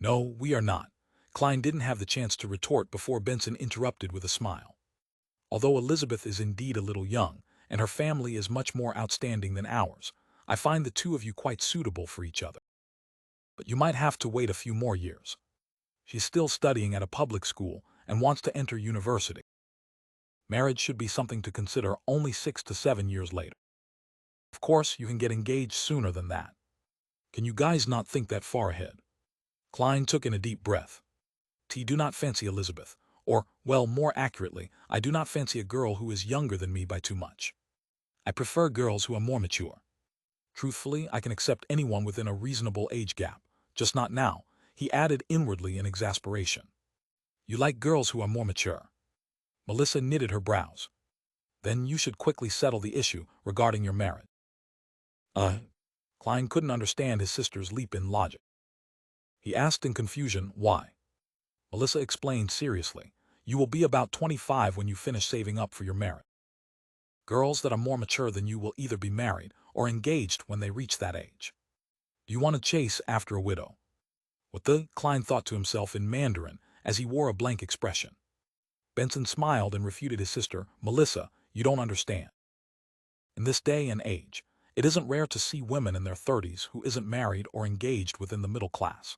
No, we are not. Klein didn't have the chance to retort before Benson interrupted with a smile. Although Elizabeth is indeed a little young, and her family is much more outstanding than ours, I find the two of you quite suitable for each other. But you might have to wait a few more years. She's still studying at a public school and wants to enter university. Marriage should be something to consider only 6 to 7 years later. Of course, you can get engaged sooner than that. Can you guys not think that far ahead? Klein took in a deep breath. I do not fancy Elizabeth, or, well, more accurately, I do not fancy a girl who is younger than me by too much. I prefer girls who are more mature. Truthfully, I can accept anyone within a reasonable age gap, just not now, he added inwardly in exasperation. You like girls who are more mature. Melissa knitted her brows. Then you should quickly settle the issue regarding your marriage. Klein couldn't understand his sister's leap in logic. He asked in confusion, why? Melissa explained seriously, you will be about 25 when you finish saving up for your marriage. Girls that are more mature than you will either be married or engaged when they reach that age. Do you want to chase after a widow? What the? Klein thought to himself in Mandarin as he wore a blank expression. Benson smiled and refuted his sister, Melissa, you don't understand. In this day and age, it isn't rare to see women in their 30s who isn't married or engaged within the middle class.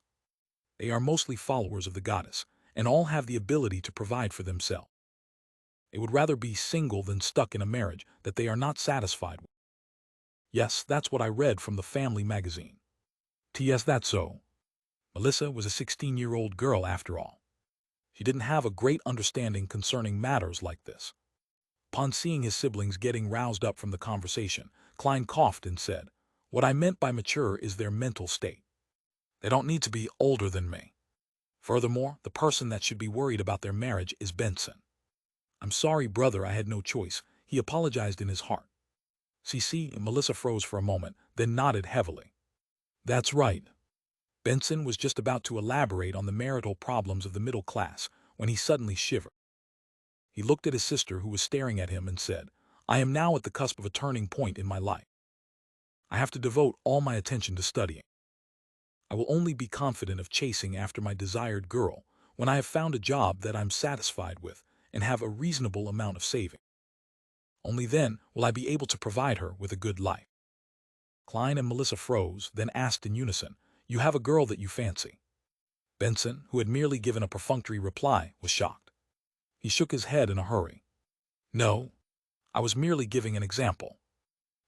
They are mostly followers of the goddess, and all have the ability to provide for themselves. They would rather be single than stuck in a marriage that they are not satisfied with. Yes, that's what I read from the family magazine. T.S. That's so. Melissa was a 16-year-old girl after all. She didn't have a great understanding concerning matters like this. Upon seeing his siblings getting roused up from the conversation, Klein coughed and said, what I meant by mature is their mental state. They don't need to be older than me. Furthermore, the person that should be worried about their marriage is Benson. I'm sorry, brother, I had no choice, he apologized in his heart. See, Melissa froze for a moment, then nodded heavily. That's right. Benson was just about to elaborate on the marital problems of the middle class when he suddenly shivered. He looked at his sister who was staring at him and said, I am now at the cusp of a turning point in my life. I have to devote all my attention to studying. I will only be confident of chasing after my desired girl when I have found a job that I'm satisfied with and have a reasonable amount of saving. Only then will I be able to provide her with a good life. Klein and Melissa froze, then asked in unison, you have a girl that you fancy? Benson, who had merely given a perfunctory reply, was shocked. He shook his head in a hurry. No, I was merely giving an example.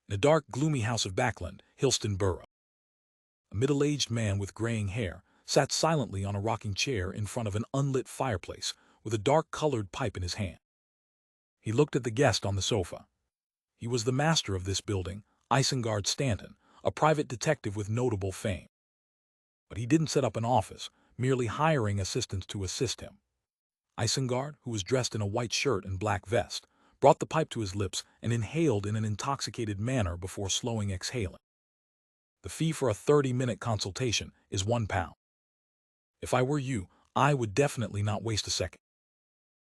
In a dark, gloomy house of Backland, Hillston Borough, a middle-aged man with graying hair sat silently on a rocking chair in front of an unlit fireplace with a dark-colored pipe in his hand. He looked at the guest on the sofa. He was the master of this building, Isengard Stanton, a private detective with notable fame. But he didn't set up an office, merely hiring assistants to assist him. Isengard, who was dressed in a white shirt and black vest, brought the pipe to his lips and inhaled in an intoxicated manner before slowing exhaling. The fee for a 30-minute consultation is £1. If I were you, I would definitely not waste a second.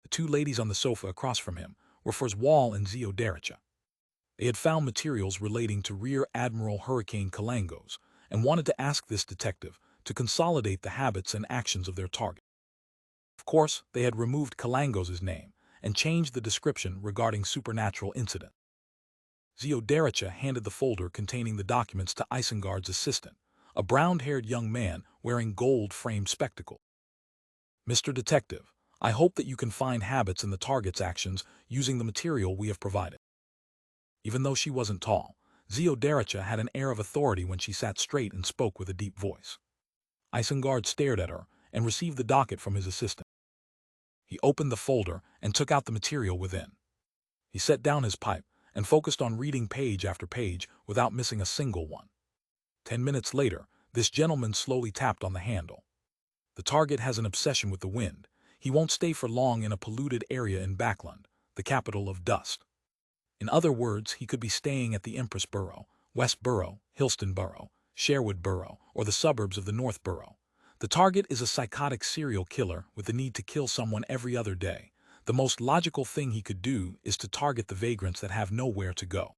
The two ladies on the sofa across from him were Wall and Zio Dericha. They had found materials relating to Rear Admiral Hurricane Kalangos and wanted to ask this detective to consolidate the habits and actions of their target. Of course, they had removed Kalangos' name and changed the description regarding supernatural incident. Zio Dericha handed the folder containing the documents to Isengard's assistant, a brown-haired young man wearing gold-framed spectacles. Mr. Detective, I hope that you can find habits in the target's actions using the material we have provided. Even though she wasn't tall, Zio Dericha had an air of authority when she sat straight and spoke with a deep voice. Isengard stared at her and received the docket from his assistant. He opened the folder and took out the material within. He set down his pipe and focused on reading page after page without missing a single one. 10 minutes later, this gentleman slowly tapped on the handle. The target has an obsession with the wind. He won't stay for long in a polluted area in Backland, the capital of dust. In other words, he could be staying at the Empress Borough, West Borough, Hillston Borough, Sherwood Borough, or the suburbs of the North Borough. The target is a psychotic serial killer with the need to kill someone every other day. The most logical thing he could do is to target the vagrants that have nowhere to go.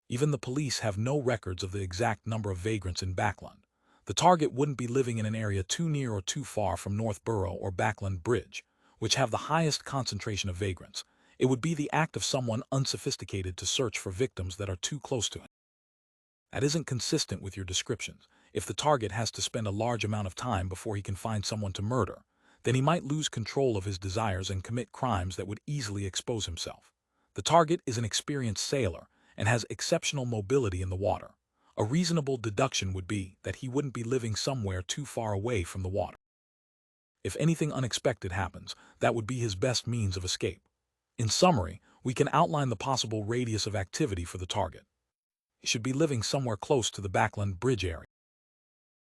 Even the police have no records of the exact number of vagrants in Backland. The target wouldn't be living in an area too near or too far from Northborough or Backland Bridge, which have the highest concentration of vagrants. It would be the act of someone unsophisticated to search for victims that are too close to him. That isn't consistent with your descriptions. If the target has to spend a large amount of time before he can find someone to murder, then he might lose control of his desires and commit crimes that would easily expose himself. The target is an experienced sailor and has exceptional mobility in the water. A reasonable deduction would be that he wouldn't be living somewhere too far away from the water. If anything unexpected happens, that would be his best means of escape. In summary, we can outline the possible radius of activity for the target. He should be living somewhere close to the Backland Bridge area,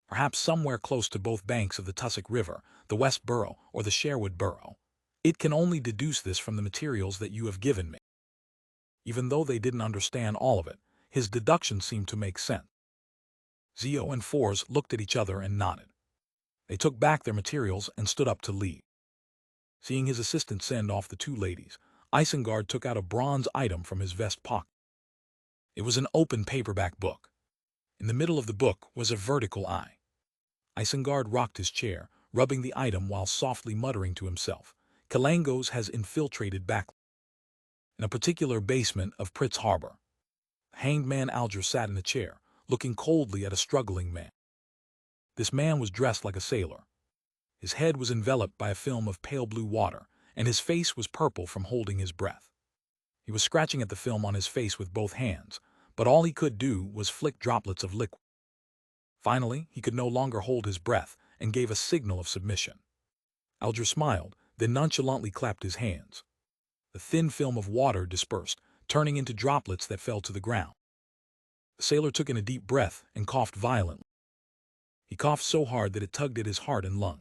perhaps somewhere close to both banks of the Tussock River, the West Borough, or the Sherwood Borough. It can only deduce this from the materials that you have given me. Even though they didn't understand all of it, his deduction seemed to make sense. Zio and Fours looked at each other and nodded. They took back their materials and stood up to leave. Seeing his assistant send off the two ladies, Isengard took out a bronze item from his vest pocket. It was an open paperback book. In the middle of the book was a vertical eye. Isengard rocked his chair, rubbing the item while softly muttering to himself. Kalangos has infiltrated back in a particular basement of Pritz Harbor. Hanged man Alger sat in a chair, looking coldly at a struggling man. This man was dressed like a sailor. His head was enveloped by a film of pale blue water, and his face was purple from holding his breath. He was scratching at the film on his face with both hands, but all he could do was flick droplets of liquid. Finally, he could no longer hold his breath and gave a signal of submission. Alger smiled, then nonchalantly clapped his hands. The thin film of water dispersed, turning into droplets that fell to the ground. The sailor took in a deep breath and coughed violently. He coughed so hard that it tugged at his heart and lung.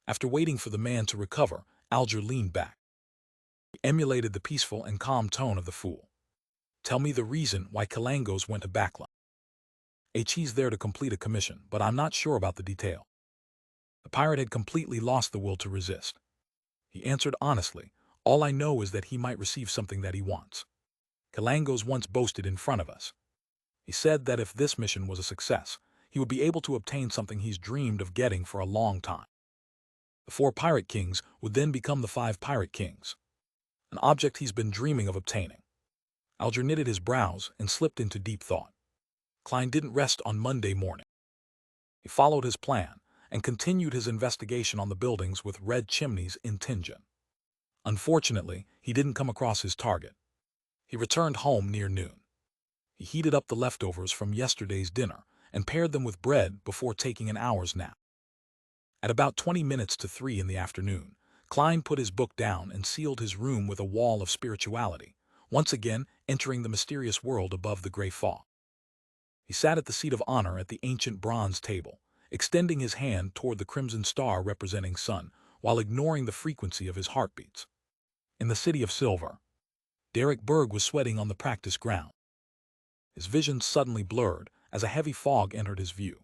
After waiting for the man to recover, Alger leaned back. He emulated the peaceful and calm tone of the fool. Tell me the reason why Kalangos went to Backland. He's there to complete a commission, but I'm not sure about the detail. The pirate had completely lost the will to resist. He answered honestly, all I know is that he might receive something that he wants. Kalangos once boasted in front of us. He said that if this mission was a success, he would be able to obtain something he's dreamed of getting for a long time. The 4 pirate kings would then become the 5 pirate kings, an object he's been dreaming of obtaining. Alger knitted his brows and slipped into deep thought. Klein didn't rest on Monday morning. He followed his plan and continued his investigation on the buildings with red chimneys in Tingen. Unfortunately, he didn't come across his target. He returned home near noon. He heated up the leftovers from yesterday's dinner and paired them with bread before taking an hour's nap. At about 20 minutes to 3 in the afternoon, Klein put his book down and sealed his room with a wall of spirituality, once again entering the mysterious world above the gray fog. He sat at the seat of honor at the ancient bronze table, extending his hand toward the crimson star representing sun, while ignoring the frequency of his heartbeats. In the city of silver, Derek Berg was sweating on the practice ground. His vision suddenly blurred as a heavy fog entered his view.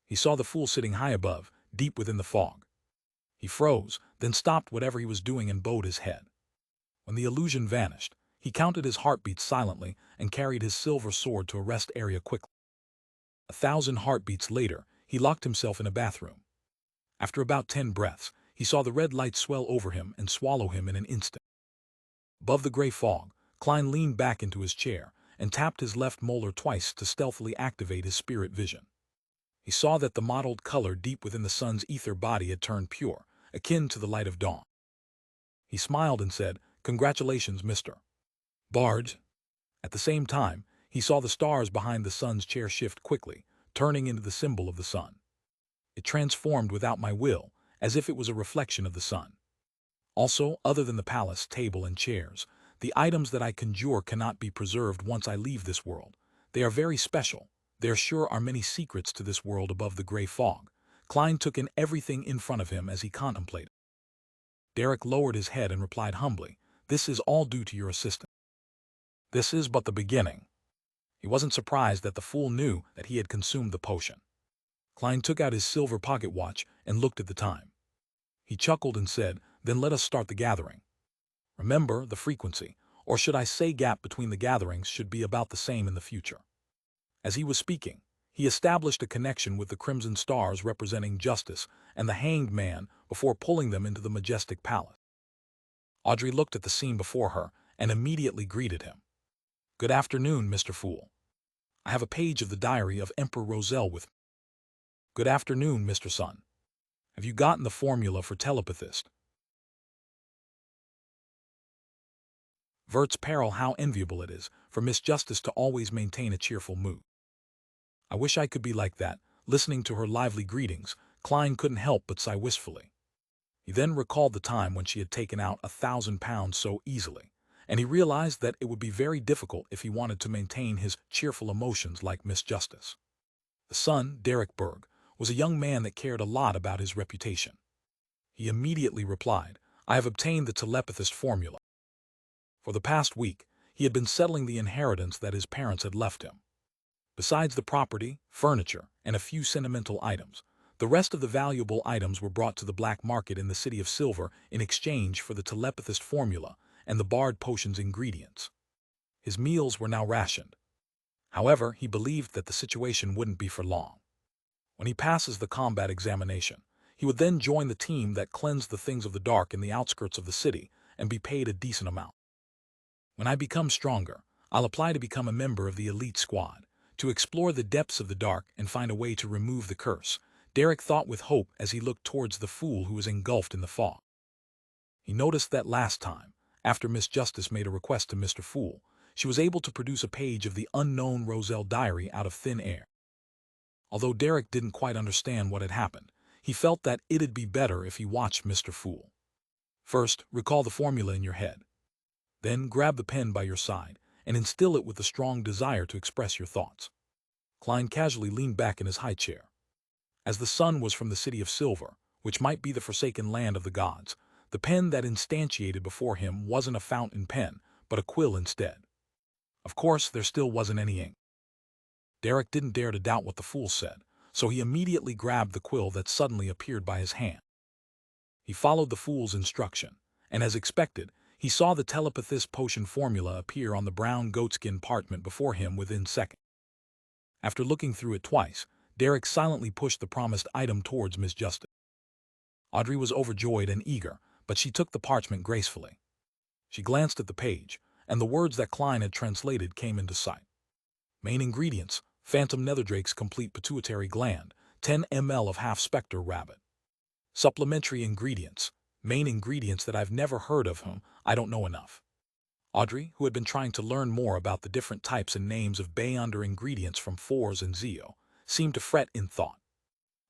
He saw the fool sitting high above, deep within the fog. He froze, then stopped whatever he was doing and bowed his head. When the illusion vanished, he counted his heartbeats silently and carried his silver sword to a rest area quickly. 1,000 heartbeats later, he locked himself in a bathroom. After about 10 breaths, he saw the red light swell over him and swallow him in an instant. Above the gray fog, Klein leaned back into his chair and tapped his left molar twice to stealthily activate his spirit vision. He saw that the mottled color deep within the sun's ether body had turned pure, akin to the light of dawn. He smiled and said, "Congratulations, Mr. Bard." At the same time, he saw the stars behind the sun's chair shift quickly, turning into the symbol of the sun. It transformed without my will, as if it was a reflection of the sun. Also, other than the palace, table, and chairs, the items that I conjure cannot be preserved once I leave this world. They are very special. There sure are many secrets to this world above the gray fog. Klein took in everything in front of him as he contemplated. Derek lowered his head and replied humbly, "This is all due to your assistant. This is but the beginning." He wasn't surprised that the fool knew that he had consumed the potion. Klein took out his silver pocket watch and looked at the time. He chuckled and said, "Then let us start the gathering. Remember, the frequency, or should I say gap between the gatherings, should be about the same in the future." As he was speaking, He established a connection with the crimson stars representing justice and the hanged man before pulling them into the majestic palace. Audrey looked at the scene before her and immediately greeted him. "Good afternoon, Mr. Fool. I have a page of the diary of Emperor Roselle with me." "Good afternoon, Mr. Sun. Have you gotten the formula for telepathist?" Vert's peril, how enviable it is for Miss Justice to always maintain a cheerful mood. I wish I could be like that. Listening to her lively greetings, Klein couldn't help but sigh wistfully. He then recalled the time when she had taken out £1,000 so easily, and he realized that it would be very difficult if he wanted to maintain his cheerful emotions like Miss Justice. The son, Derek Berg, was a young man that cared a lot about his reputation. He immediately replied, "I have obtained the telepathist formula." For the past week, he had been settling the inheritance that his parents had left him. Besides the property, furniture, and a few sentimental items, the rest of the valuable items were brought to the black market in the City of Silver in exchange for the telepathist formula and the barred potion's ingredients. His meals were now rationed. However, he believed that the situation wouldn't be for long. When he passes the combat examination, he would then join the team that cleansed the things of the dark in the outskirts of the city and be paid a decent amount. "When I become stronger, I'll apply to become a member of the elite squad, to explore the depths of the dark and find a way to remove the curse," Derek thought with hope as he looked towards the fool who was engulfed in the fog. He noticed that last time, after Miss Justice made a request to Mr. Fool, she was able to produce a page of the unknown Roselle diary out of thin air. Although Derek didn't quite understand what had happened, he felt that it'd be better if he watched Mr. Fool. First, recall the formula in your head. Then grab the pen by your side and instill it with a strong desire to express your thoughts. Klein casually leaned back in his high chair. As the sun was from the City of Silver, which might be the forsaken land of the gods, the pen that instantiated before him wasn't a fountain pen, but a quill instead. Of course, there still wasn't any ink. Derek didn't dare to doubt what the fool said, so he immediately grabbed the quill that suddenly appeared by his hand. He followed the fool's instruction, and as expected, he saw the telepathist potion formula appear on the brown goatskin parchment before him within seconds. After looking through it twice, Derek silently pushed the promised item towards Miss Justice. Audrey was overjoyed and eager, but she took the parchment gracefully. She glanced at the page, and the words that Klein had translated came into sight. Main ingredients: phantom netherdrake's complete pituitary gland, 10 ml of half-spectre rabbit. Supplementary ingredients: main ingredients that I've never heard of whom I don't know enough. Audrey, who had been trying to learn more about the different types and names of Bayonder ingredients from Fours and Zeo, seemed to fret in thought.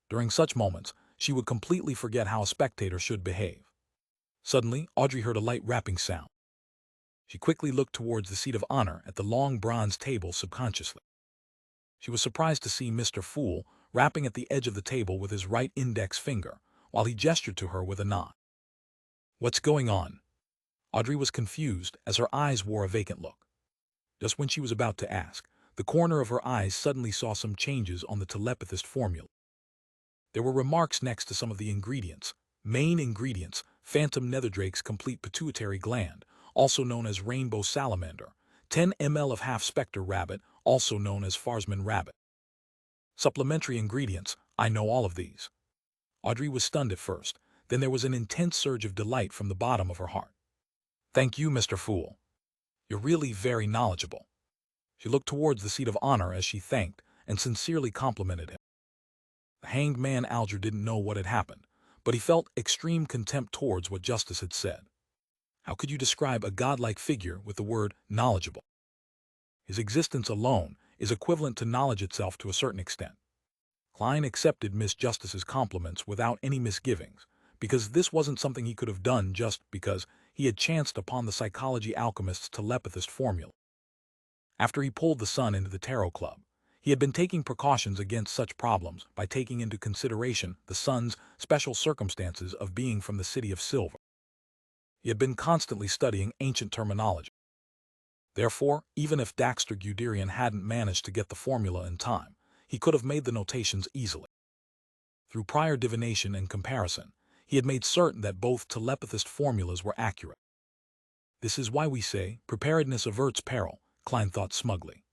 During such moments, she would completely forget how a spectator should behave. Suddenly, Audrey heard a light rapping sound. She quickly looked towards the seat of honor at the long bronze table subconsciously. She was surprised to see Mr. Fool rapping at the edge of the table with his right index finger, while he gestured to her with a nod. "What's going on?" Audrey was confused as her eyes wore a vacant look. Just when she was about to ask, the corner of her eyes suddenly saw some changes on the telepathist formula. There were remarks next to some of the ingredients. Main ingredients: phantom netherdrake's complete pituitary gland, also known as rainbow salamander, 10 ml of half-spectre rabbit, also known as Farsman rabbit. Supplementary ingredients: I know all of these. Audrey was stunned at first, then there was an intense surge of delight from the bottom of her heart. "Thank you, Mr. Fool. You're really very knowledgeable." She looked towards the seat of honor as she thanked and sincerely complimented him. The hanged man Alger didn't know what had happened, but he felt extreme contempt towards what Justice had said. How could you describe a godlike figure with the word knowledgeable? His existence alone is equivalent to knowledge itself to a certain extent. Klein accepted Miss Justice's compliments without any misgivings, because this wasn't something he could have done just because he had chanced upon the psychology alchemist's telepathist formula. After he pulled the son into the tarot club, he had been taking precautions against such problems by taking into consideration the son's special circumstances of being from the City of Silver. He had been constantly studying ancient terminology. Therefore, even if Daxter Guderian hadn't managed to get the formula in time, he could have made the notations easily. Through prior divination and comparison, he had made certain that both telepathist formulas were accurate. This is why we say, preparedness averts peril, Klein thought smugly.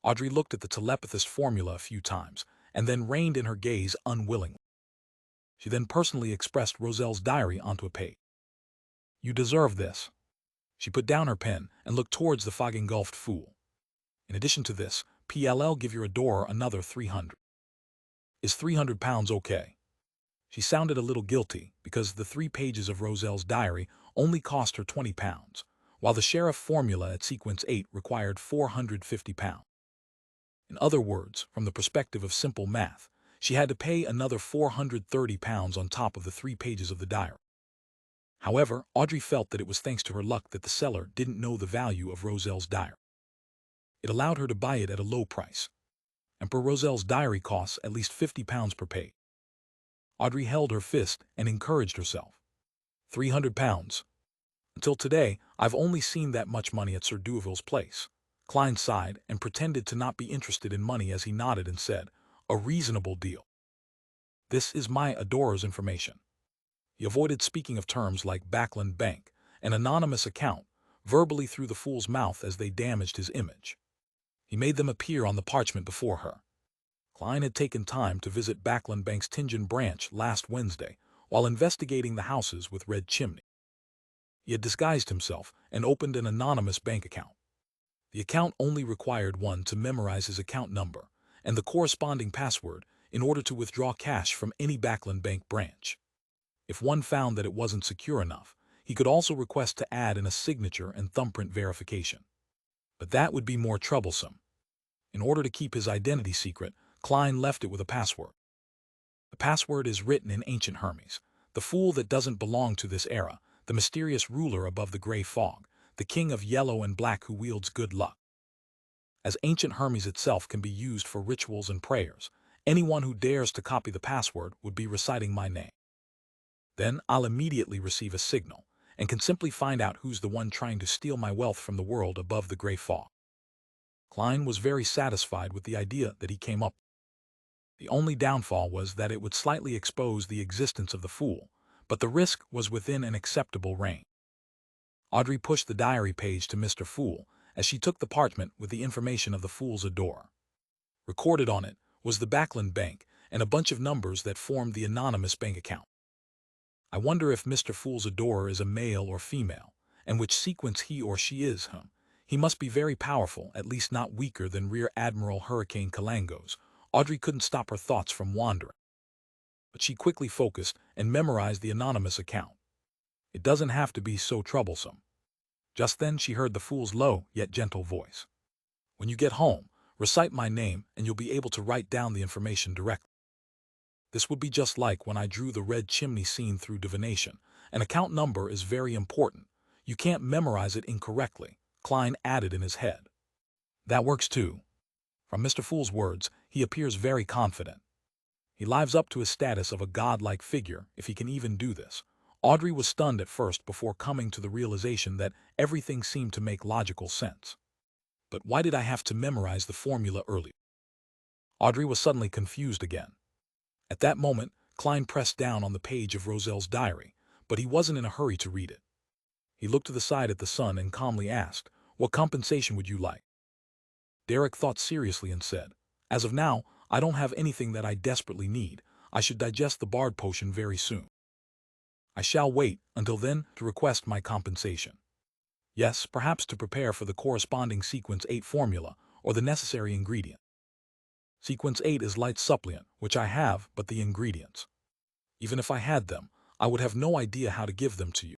Audrey looked at the telepathist formula a few times, and then reined in her gaze unwillingly. She then personally expressed Roselle's diary onto a page. "You deserve this." She put down her pen and looked towards the fog-engulfed fool. "In addition to this, PLL give your adorer another 300. Is 300 pounds okay?" She sounded a little guilty because the 3 pages of Roselle's diary only cost her 20 pounds, while the sheriff formula at sequence 8 required 450 pounds. In other words, from the perspective of simple math, she had to pay another 430 pounds on top of the 3 pages of the diary. However, Audrey felt that it was thanks to her luck that the seller didn't know the value of Roselle's diary. It allowed her to buy it at a low price, and per Roselle's diary costs at least 50 pounds per page. Audrey held her fist and encouraged herself. 300 pounds. Until today, I've only seen that much money at Sir Duville's place. Klein sighed and pretended to not be interested in money as he nodded and said, "A reasonable deal. This is my adorer's information." He avoided speaking of terms like Backland Bank, an anonymous account, verbally through the fool's mouth as they damaged his image. He made them appear on the parchment before her. Klein had taken time to visit Backland Bank's Tingen branch last Wednesday while investigating the houses with red chimney. He had disguised himself and opened an anonymous bank account. The account only required one to memorize his account number and the corresponding password in order to withdraw cash from any Backland Bank branch. If one found that it wasn't secure enough, he could also request to add in a signature and thumbprint verification. But that would be more troublesome. In order to keep his identity secret, Klein left it with a password. The password is written in ancient Hermes, the fool that doesn't belong to this era, the mysterious ruler above the gray fog, the king of yellow and black who wields good luck. As ancient Hermes itself can be used for rituals and prayers, anyone who dares to copy the password would be reciting my name. Then I'll immediately receive a signal, and can simply find out who's the one trying to steal my wealth from the world above the gray fog. Klein was very satisfied with the idea that he came up with. The only downfall was that it would slightly expose the existence of the fool, but the risk was within an acceptable range. Audrey pushed the diary page to Mr. Fool as she took the parchment with the information of the fool's adorer. Recorded on it was the Backland Bank and a bunch of numbers that formed the anonymous bank account. I wonder if Mr. Fool's adorer is a male or female, and which sequence he or she is. He must be very powerful, at least not weaker than Rear Admiral Hurricane Kalangos. Audrey couldn't stop her thoughts from wandering. But she quickly focused and memorized the anonymous account. It doesn't have to be so troublesome. Just then she heard the fool's low yet gentle voice. "When you get home, recite my name and you'll be able to write down the information directly." This would be just like when I drew the red chimney scene through divination. An account number is very important. You can't memorize it incorrectly, Klein added in his head. That works too. From Mr. Fool's words, he appears very confident. He lives up to his status of a godlike figure, if he can even do this. Audrey was stunned at first before coming to the realization that everything seemed to make logical sense. But why did I have to memorize the formula earlier? Audrey was suddenly confused again. At that moment, Klein pressed down on the page of Roselle's diary, but he wasn't in a hurry to read it. He looked to the side at the sun and calmly asked, "What compensation would you like?" Derek thought seriously and said, "As of now, I don't have anything that I desperately need. I should digest the Bard potion very soon. I shall wait until then to request my compensation. Yes, perhaps to prepare for the corresponding Sequence 8 formula or the necessary ingredient. Sequence 8 is light supplement, which I have, but the ingredients. Even if I had them, I would have no idea how to give them to you."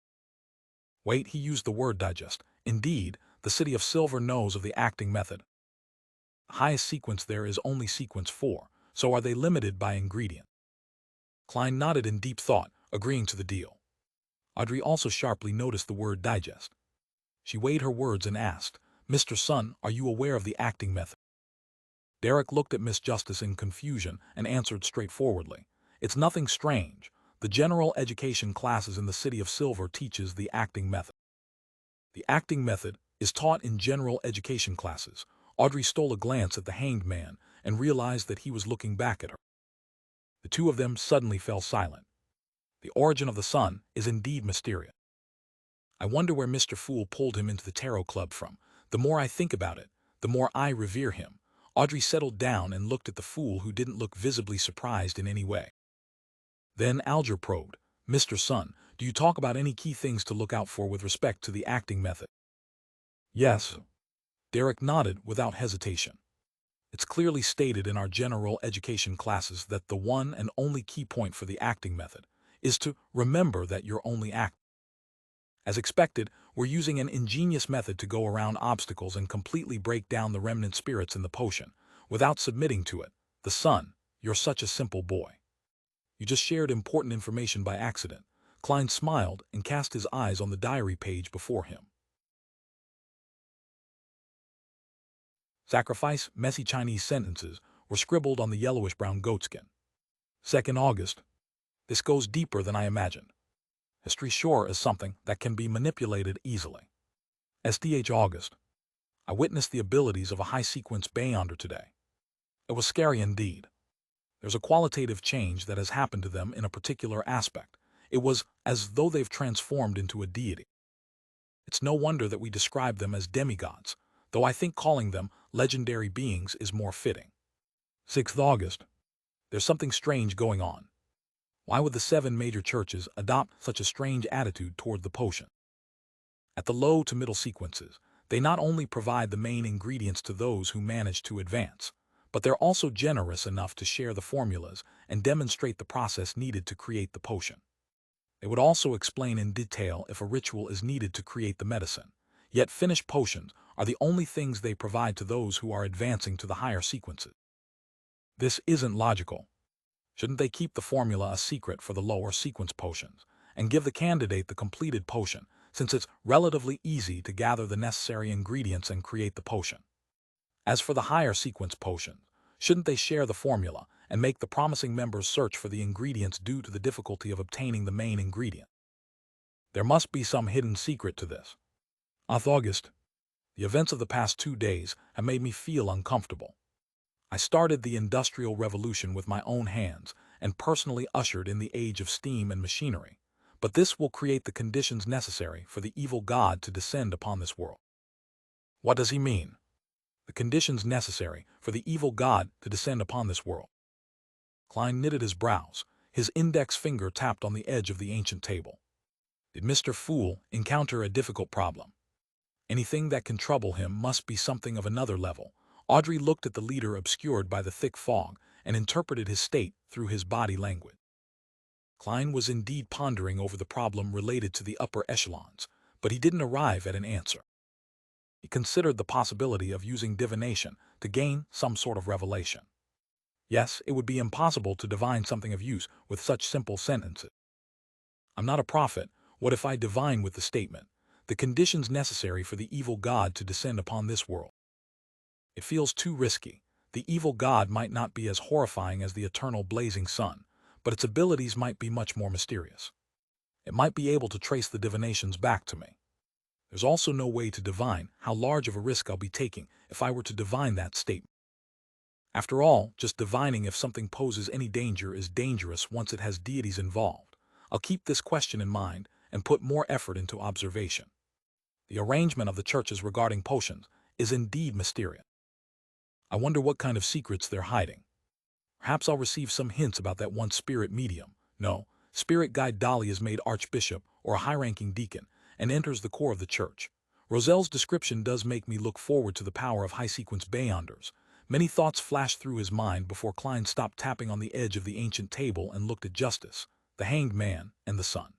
Wait, he used the word digest. Indeed, the City of Silver knows of the acting method. The highest sequence there is only sequence 4, so are they limited by ingredient? Klein nodded in deep thought, agreeing to the deal. Audrey also sharply noticed the word digest. She weighed her words and asked, "Mr. Sun, are you aware of the acting method?" Derek looked at Miss Justice in confusion and answered straightforwardly, "It's nothing strange. The general education classes in the City of Silver teaches the acting method." The acting method is taught in general education classes. Audrey stole a glance at the hanged man and realized that he was looking back at her. The two of them suddenly fell silent. The origin of the sun is indeed mysterious. I wonder where Mr. Fool pulled him into the tarot club from. The more I think about it, the more I revere him. Audrey settled down and looked at the fool who didn't look visibly surprised in any way. Then Alger probed, "Mr. Sun, do you talk about any key things to look out for with respect to the acting method?" "Yes." Derek nodded without hesitation. "It's clearly stated in our general education classes that the one and only key point for the acting method is to remember that you're only acting. As expected, we're using an ingenious method to go around obstacles and completely break down the remnant spirits in the potion, without submitting to it. The Sun, you're such a simple boy. You just shared important information by accident." Klein smiled and cast his eyes on the diary page before him. Sacrifice, messy Chinese sentences were scribbled on the yellowish-brown goatskin. 2nd August. This goes deeper than I imagined. History sure is something that can be manipulated easily. SDH August. I witnessed the abilities of a high-sequence Beyonder today. It was scary indeed. There's a qualitative change that has happened to them in a particular aspect. It was as though they've transformed into a deity. It's no wonder that we describe them as demigods, though I think calling them legendary beings is more fitting. 6th August. There's something strange going on. Why would the 7 major churches adopt such a strange attitude toward the potion? At the low to middle sequences, they not only provide the main ingredients to those who manage to advance, but they're also generous enough to share the formulas and demonstrate the process needed to create the potion. They would also explain in detail if a ritual is needed to create the medicine. Yet finished potions are the only things they provide to those who are advancing to the higher sequences. This isn't logical. Shouldn't they keep the formula a secret for the lower sequence potions and give the candidate the completed potion, since it's relatively easy to gather the necessary ingredients and create the potion? As for the higher sequence potions, shouldn't they share the formula and make the promising members search for the ingredients due to the difficulty of obtaining the main ingredient? There must be some hidden secret to this. 8th August. The events of the past 2 days have made me feel uncomfortable. I started the Industrial Revolution with my own hands and personally ushered in the age of steam and machinery, but this will create the conditions necessary for the evil god to descend upon this world. What does he mean? The conditions necessary for the evil god to descend upon this world. Klein knitted his brows. His index finger tapped on the edge of the ancient table. Did Mr. Fool encounter a difficult problem? Anything that can trouble him must be something of another level. Audrey looked at the leader obscured by the thick fog and interpreted his state through his body language. Klein was indeed pondering over the problem related to the upper echelons, but he didn't arrive at an answer. He considered the possibility of using divination to gain some sort of revelation. Yes, it would be impossible to divine something of use with such simple sentences. I'm not a prophet. What if I divine with the statement, the conditions necessary for the evil god to descend upon this world? It feels too risky. The evil god might not be as horrifying as the eternal blazing sun, but its abilities might be much more mysterious. It might be able to trace the divinations back to me. There's also no way to divine how large of a risk I'll be taking if I were to divine that statement. After all, just divining if something poses any danger is dangerous once it has deities involved. I'll keep this question in mind and put more effort into observation. The arrangement of the churches regarding potions is indeed mysterious. I wonder what kind of secrets they're hiding. Perhaps I'll receive some hints about that one spirit medium. No, spirit guide Dolly is made archbishop or a high-ranking deacon and enters the core of the church. Roselle's description does make me look forward to the power of high-sequence Beyonders. Many thoughts flashed through his mind before Klein stopped tapping on the edge of the ancient table and looked at Justice, the Hanged Man, and the Sun.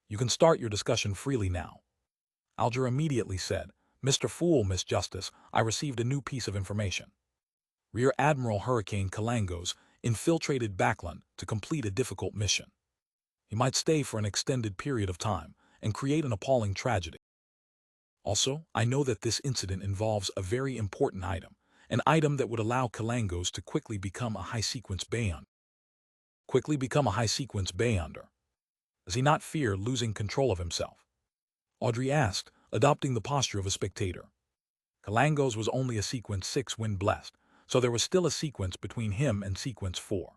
You can start your discussion freely now. Alger immediately said, Mr. Fool, Miss Justice, I received a new piece of information. Rear Admiral Hurricane Kalangos infiltrated Backland to complete a difficult mission. He might stay for an extended period of time and create an appalling tragedy. Also, I know that this incident involves a very important item, an item that would allow Kalangos to quickly become a high-sequence Beyonder. Quickly become a high-sequence Beyonder? Does he not fear losing control of himself? Audrey asked, adopting the posture of a spectator. Kalangos was only a sequence 6 when blessed, so there was still a sequence between him and sequence 4.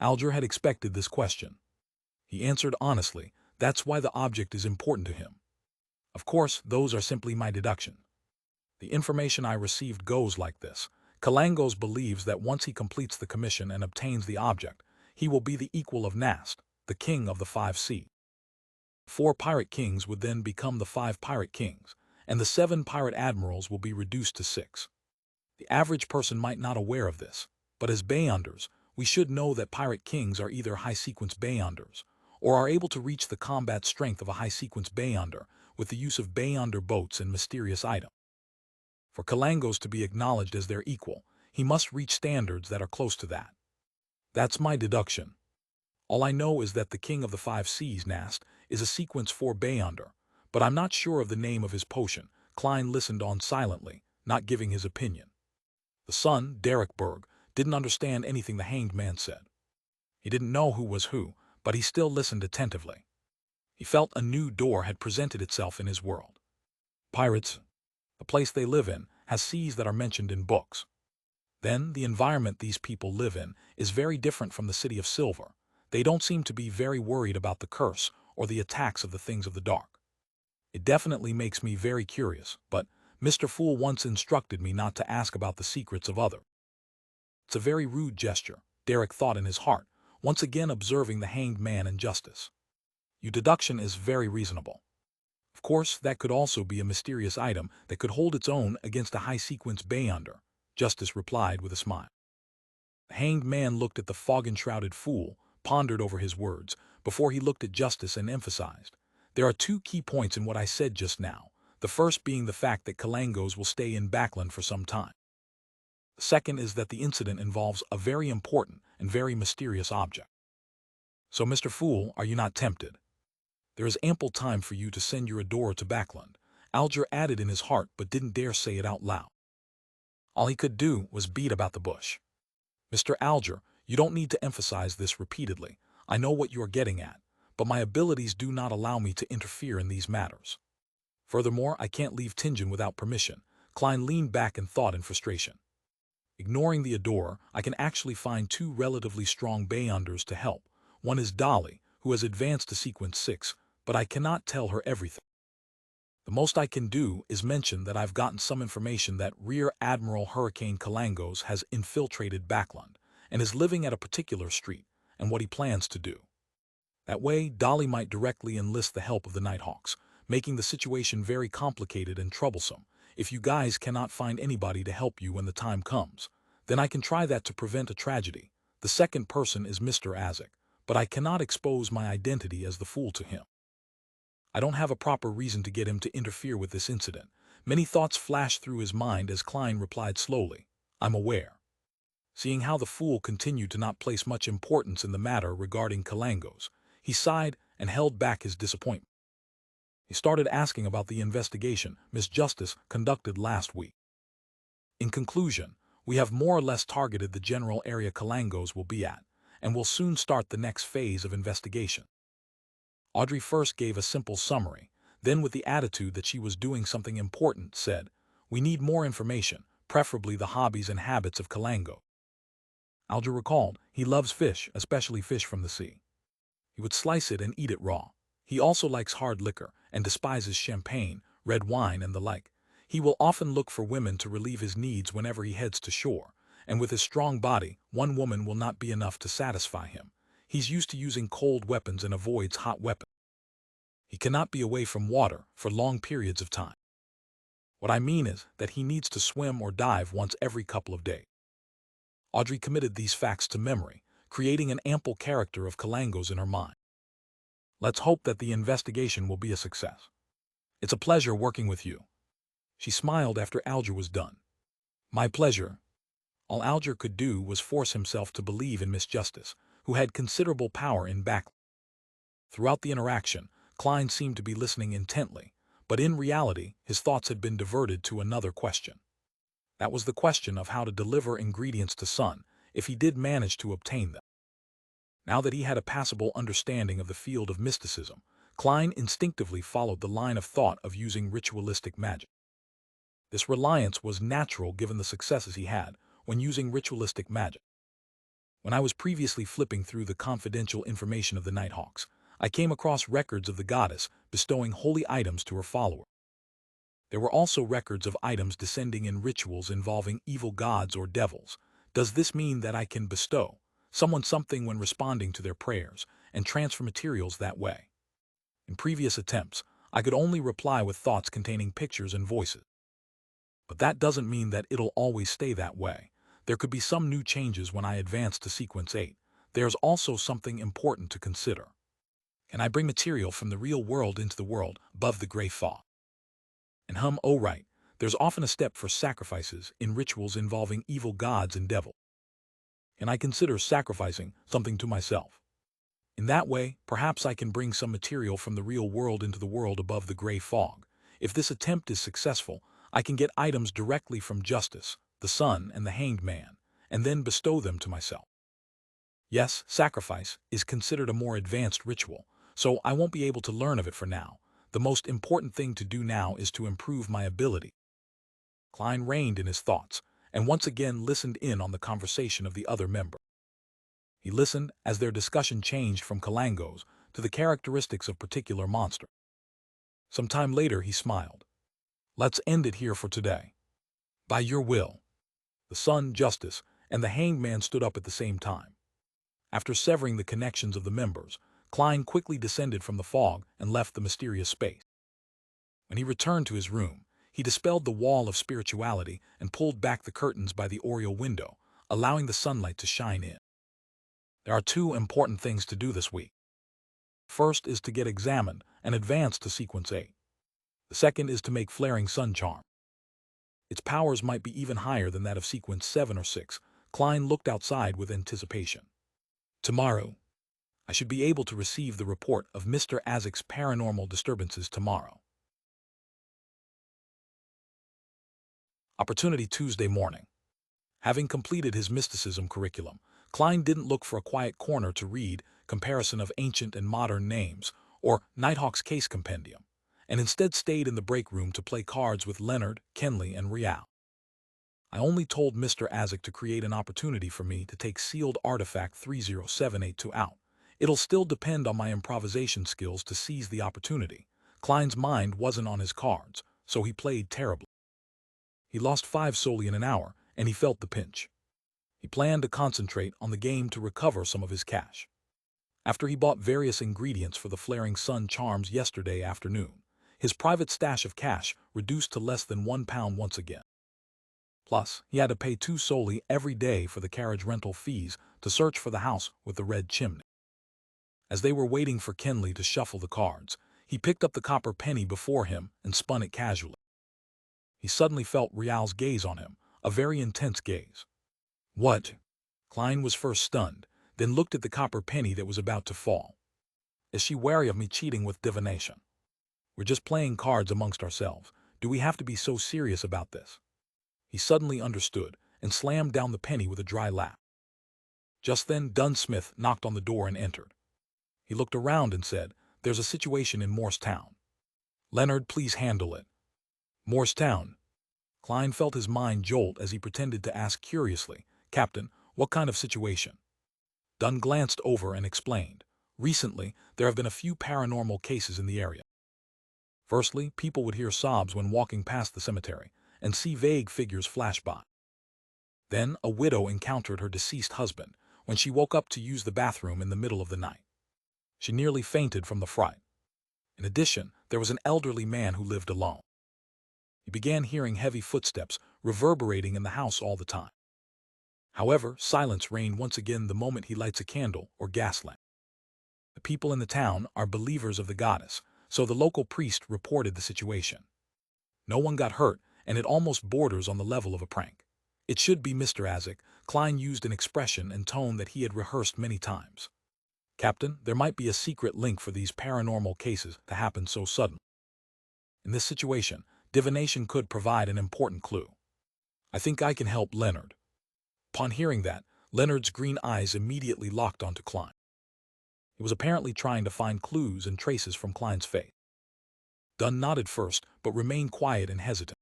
Alger had expected this question. He answered honestly, that's why the object is important to him. Of course, those are simply my deductions. The information I received goes like this. Kalangos believes that once he completes the commission and obtains the object, he will be the equal of Nast, the king of the 5 seas. 4 pirate kings would then become the 5 pirate kings, and the 7 pirate admirals will be reduced to 6. The average person might not aware of this, but as Bayonders, we should know that pirate kings are either high-sequence Bayonders, or are able to reach the combat strength of a high-sequence Bayonder with the use of Bayonder boats and mysterious items. For Kalangos to be acknowledged as their equal, he must reach standards that are close to that. That's my deduction. All I know is that the king of the 5 seas, Nast, is a sequence 4 Bayonder, but I'm not sure of the name of his potion. Klein listened on silently, not giving his opinion. The son, Derek Berg, didn't understand anything the hanged man said. He didn't know who was who, but he still listened attentively. He felt a new door had presented itself in his world. Pirates, the place they live in, has seas that are mentioned in books. Then, the environment these people live in is very different from the City of Silver. They don't seem to be very worried about the curse or the attacks of the things of the dark. It definitely makes me very curious, but Mr. Fool once instructed me not to ask about the secrets of others. It's a very rude gesture, Derek thought in his heart, once again observing the hanged man and Justice. Your deduction is very reasonable. Of course, that could also be a mysterious item that could hold its own against a high-sequence Bayonder, Justice replied with a smile. The hanged man looked at the fog-enshrouded fool, pondered over his words, before he looked at Justice and emphasized, "There are 2 key points in what I said just now, the first being the fact that Kalangos will stay in Backland for some time. The second is that the incident involves a very important and very mysterious object. So, Mr. Fool, are you not tempted? There is ample time for you to send your adorer to Backland," Alger added in his heart but didn't dare say it out loud. All he could do was beat about the bush. "Mr. Alger, you don't need to emphasize this repeatedly. I know what you are getting at, but my abilities do not allow me to interfere in these matters. Furthermore, I can't leave Tingen without permission." Klein leaned back in thought and frustration. "Ignoring the adorer, I can actually find 2 relatively strong Bayonders to help. One is Dolly, who has advanced to sequence 6, but I cannot tell her everything. The most I can do is mention that I've gotten some information that Rear Admiral Hurricane Kalangos has infiltrated Backland and is living at a particular street, and what he plans to do. That way, Dolly might directly enlist the help of the Nighthawks, making the situation very complicated and troublesome. If you guys cannot find anybody to help you when the time comes, then I can try that to prevent a tragedy. The second person is Mr. Azek, but I cannot expose my identity as the fool to him. I don't have a proper reason to get him to interfere with this incident." Many thoughts flashed through his mind as Klein replied slowly, "I'm aware." Seeing how the fool continued to not place much importance in the matter regarding Kalangos, he sighed and held back his disappointment. He started asking about the investigation Miss Justice conducted last week. "In conclusion, we have more or less targeted the general area Kalangos will be at, and will soon start the next phase of investigation." Audrey first gave a simple summary, then with the attitude that she was doing something important, said, "We need more information, preferably the hobbies and habits of Kalango." Alger recalled, "He loves fish, especially fish from the sea. He would slice it and eat it raw. He also likes hard liquor and despises champagne, red wine, and the like. He will often look for women to relieve his needs whenever he heads to shore, and with his strong body, one woman will not be enough to satisfy him. He's used to using cold weapons and avoids hot weapons. He cannot be away from water for long periods of time. What I mean is that he needs to swim or dive once every couple of days." Audrey committed these facts to memory, creating an ample character of Kalangos in her mind. "Let's hope that the investigation will be a success. It's a pleasure working with you." She smiled after Alger was done. "My pleasure." All Alger could do was force himself to believe in Miss Justice, who had considerable power in Backland. Throughout the interaction, Klein seemed to be listening intently, but in reality, his thoughts had been diverted to another question. That was the question of how to deliver ingredients to Sun, if he did manage to obtain them. Now that he had a passable understanding of the field of mysticism, Klein instinctively followed the line of thought of using ritualistic magic. This reliance was natural given the successes he had when using ritualistic magic. When I was previously flipping through the confidential information of the Nighthawks, I came across records of the goddess bestowing holy items to her followers. There were also records of items descending in rituals involving evil gods or devils. Does this mean that I can bestow someone something when responding to their prayers and transfer materials that way? In previous attempts, I could only reply with thoughts containing pictures and voices. But that doesn't mean that it'll always stay that way. There could be some new changes when I advance to sequence 8. There's also something important to consider. Can I bring material from the real world into the world above the gray fog? And oh right, there's often a step for sacrifices in rituals involving evil gods and devils. Can I consider sacrificing something to myself? In that way, perhaps I can bring some material from the real world into the world above the gray fog. If this attempt is successful, I can get items directly from Justice, the Sun, and the Hanged Man, and then bestow them to myself. Yes, sacrifice is considered a more advanced ritual, so I won't be able to learn of it for now. The most important thing to do now is to improve my ability. Klein reined in his thoughts, and once again listened in on the conversation of the other member. He listened as their discussion changed from Kalangos to the characteristics of particular monster. Some time later he smiled. Let's end it here for today. By your will. The Sun, Justice, and the Hanged Man stood up at the same time. After severing the connections of the members, Klein quickly descended from the fog and left the mysterious space. When he returned to his room, he dispelled the wall of spirituality and pulled back the curtains by the oriel window, allowing the sunlight to shine in. There are two important things to do this week. First is to get examined and advance to sequence 8. The second is to make flaring sun charm. Its powers might be even higher than that of sequence 7 or 6. Klein looked outside with anticipation. Tomorrow, I should be able to receive the report of Mr. Azek's paranormal disturbances tomorrow. Opportunity Tuesday morning. Having completed his mysticism curriculum, Klein didn't look for a quiet corner to read Comparison of Ancient and Modern Names or Nighthawk's Case Compendium, and instead stayed in the break room to play cards with Leonard, Kenley, and Rial. I only told Mr. Azek to create an opportunity for me to take sealed artifact 30782 out. It'll still depend on my improvisation skills to seize the opportunity. Klein's mind wasn't on his cards, so he played terribly. He lost 5 solely in an hour, and he felt the pinch. He planned to concentrate on the game to recover some of his cash. After he bought various ingredients for the flaring sun charms yesterday afternoon, his private stash of cash reduced to less than £1 once again. Plus, he had to pay 2 solely every day for the carriage rental fees to search for the house with the red chimney. As they were waiting for Kenley to shuffle the cards, he picked up the copper penny before him and spun it casually. He suddenly felt Rial's gaze on him, a very intense gaze. What? Klein was first stunned, then looked at the copper penny that was about to fall. Is she wary of me cheating with divination? We're just playing cards amongst ourselves. Do we have to be so serious about this? He suddenly understood and slammed down the penny with a dry laugh. Just then Dunsmith knocked on the door and entered. He looked around and said, "There's a situation in Morristown. Leonard, please handle it." Morristown. Klein felt his mind jolt as he pretended to ask curiously, "Captain, what kind of situation?" Dunn glanced over and explained, "Recently, there have been a few paranormal cases in the area. Firstly, people would hear sobs when walking past the cemetery and see vague figures flash by. Then, a widow encountered her deceased husband when she woke up to use the bathroom in the middle of the night. She nearly fainted from the fright. In addition, there was an elderly man who lived alone. He began hearing heavy footsteps reverberating in the house all the time. However, silence reigned once again the moment he lights a candle or gas lamp. The people in the town are believers of the goddess, so the local priest reported the situation. No one got hurt, and it almost borders on the level of a prank. It should be Mr. Azek. Klein used an expression and tone that he had rehearsed many times. Captain, there might be a secret link for these paranormal cases to happen so suddenly. In this situation, divination could provide an important clue. I think I can help Leonard. Upon hearing that, Leonard's green eyes immediately locked onto Klein. He was apparently trying to find clues and traces from Klein's face. Dunn nodded first, but remained quiet and hesitant.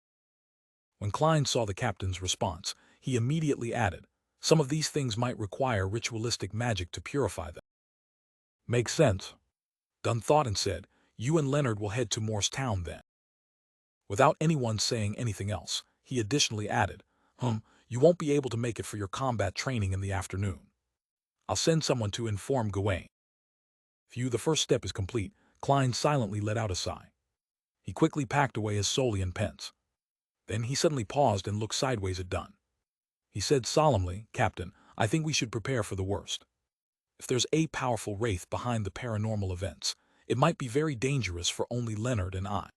When Klein saw the captain's response, he immediately added, "Some of these things might require ritualistic magic to purify them." "Makes sense." Dunn thought and said, "You and Leonard will head to Morristown then." Without anyone saying anything else, he additionally added, you won't be able to make it for your combat training in the afternoon. I'll send someone to inform Gawain. Phew, the first step is complete. Klein silently let out a sigh. He quickly packed away his solely and pence. Then he suddenly paused and looked sideways at Dunn. He said solemnly, Captain, I think we should prepare for the worst. If there's a powerful wraith behind the paranormal events, it might be very dangerous for only Leonard and I.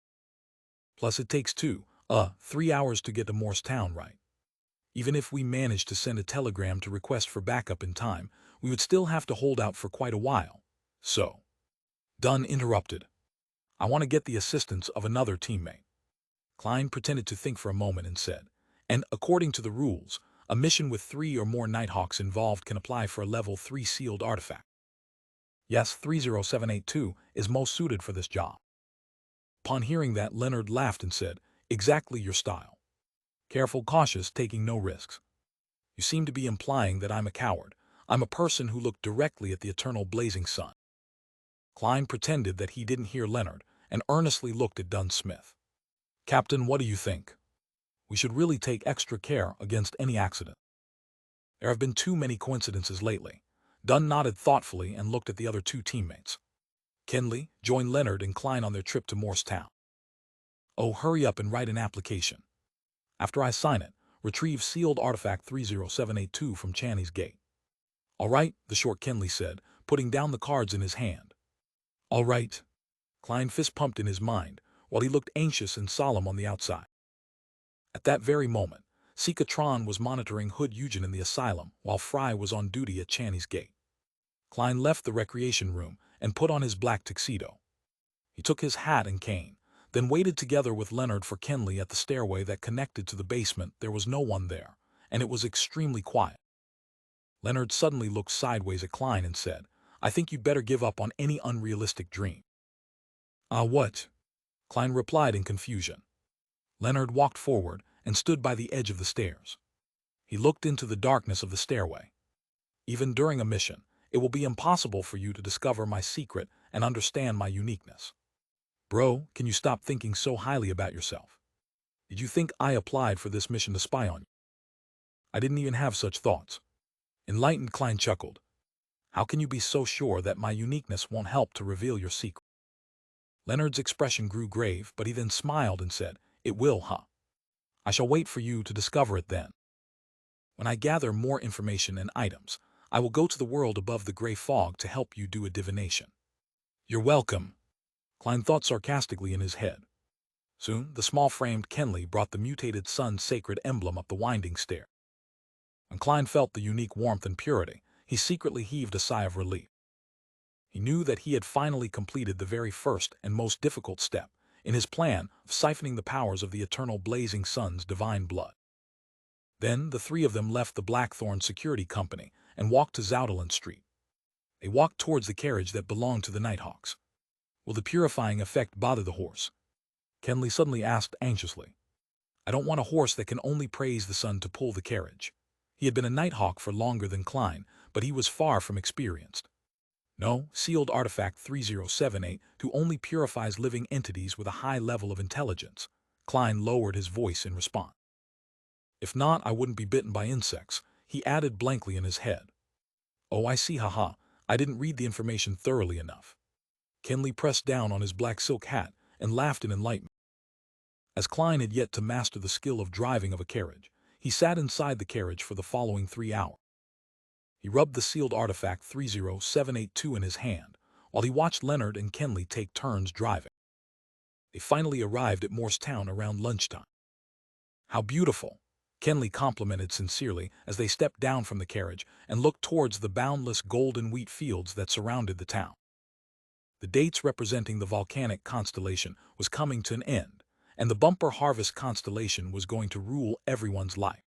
Plus it takes 3 hours to get to Morristown, right? Even if we managed to send a telegram to request for backup in time, we would still have to hold out for quite a while. So, Dunn interrupted. I want to get the assistance of another teammate. Klein pretended to think for a moment and said, and according to the rules, a mission with 3 or more Nighthawks involved can apply for a level 3 sealed artifact. Yes, 30782 is most suited for this job. Upon hearing that, Leonard laughed and said, exactly your style. Careful, cautious, taking no risks. You seem to be implying that I'm a coward. I'm a person who looked directly at the eternal blazing sun. Klein pretended that he didn't hear Leonard and earnestly looked at Dunn Smith. Captain, what do you think? We should really take extra care against any accident. There have been too many coincidences lately. Dunn nodded thoughtfully and looked at the other 2 teammates. Kenley joined Leonard and Klein on their trip to Morristown. Oh, hurry up and write an application. After I sign it, retrieve sealed artifact 30782 from Channy's gate. All right, the short Kenley said, putting down the cards in his hand. All right. Klein fist-pumped in his mind, while he looked anxious and solemn on the outside. At that very moment, Seekatron was monitoring Hood Eugen in the asylum, while Fry was on duty at Channy's gate. Klein left the recreation room and put on his black tuxedo. He took his hat and cane, then waited together with Leonard for Kenley at the stairway that connected to the basement. There was no one there, and it was extremely quiet. Leonard suddenly looked sideways at Klein and said, I think you'd better give up on any unrealistic dream. What? Klein replied in confusion. Leonard walked forward and stood by the edge of the stairs. He looked into the darkness of the stairway. Even during a mission, it will be impossible for you to discover my secret and understand my uniqueness. Bro, can you stop thinking so highly about yourself? Did you think I applied for this mission to spy on you? I didn't even have such thoughts. Enlightened, Klein chuckled. How can you be so sure that my uniqueness won't help to reveal your secret? Leonard's expression grew grave, but he then smiled and said, It will, huh? I shall wait for you to discover it then. When I gather more information and items, I will go to the world above the gray fog to help you do a divination. You're welcome, Klein thought sarcastically in his head. Soon, the small-framed Kenley brought the mutated sun's sacred emblem up the winding stair. When Klein felt the unique warmth and purity, he secretly heaved a sigh of relief. He knew that he had finally completed the very first and most difficult step in his plan of siphoning the powers of the eternal blazing sun's divine blood. Then the 3 of them left the Blackthorn Security Company and walked to Zoudeland Street. They walked towards the carriage that belonged to the Nighthawks. Will the purifying effect bother the horse? Kenley suddenly asked anxiously. I don't want a horse that can only praise the sun to pull the carriage. He had been a Nighthawk for longer than Klein, but he was far from experienced. No, sealed artifact 3078, who only purifies living entities with a high level of intelligence. Klein lowered his voice in response. If not, I wouldn't be bitten by insects, he added blankly in his head. Oh, I see, haha, I didn't read the information thoroughly enough. Kenley pressed down on his black silk hat and laughed in enlightenment. As Klein had yet to master the skill of driving of a carriage, he sat inside the carriage for the following 3 hours. He rubbed the sealed artifact 30782 in his hand, while he watched Leonard and Kenley take turns driving. They finally arrived at Morristown around lunchtime. How beautiful! Kenley complimented sincerely as they stepped down from the carriage and looked towards the boundless golden wheat fields that surrounded the town. The dates representing the volcanic constellation was coming to an end, and the bumper harvest constellation was going to rule everyone's life.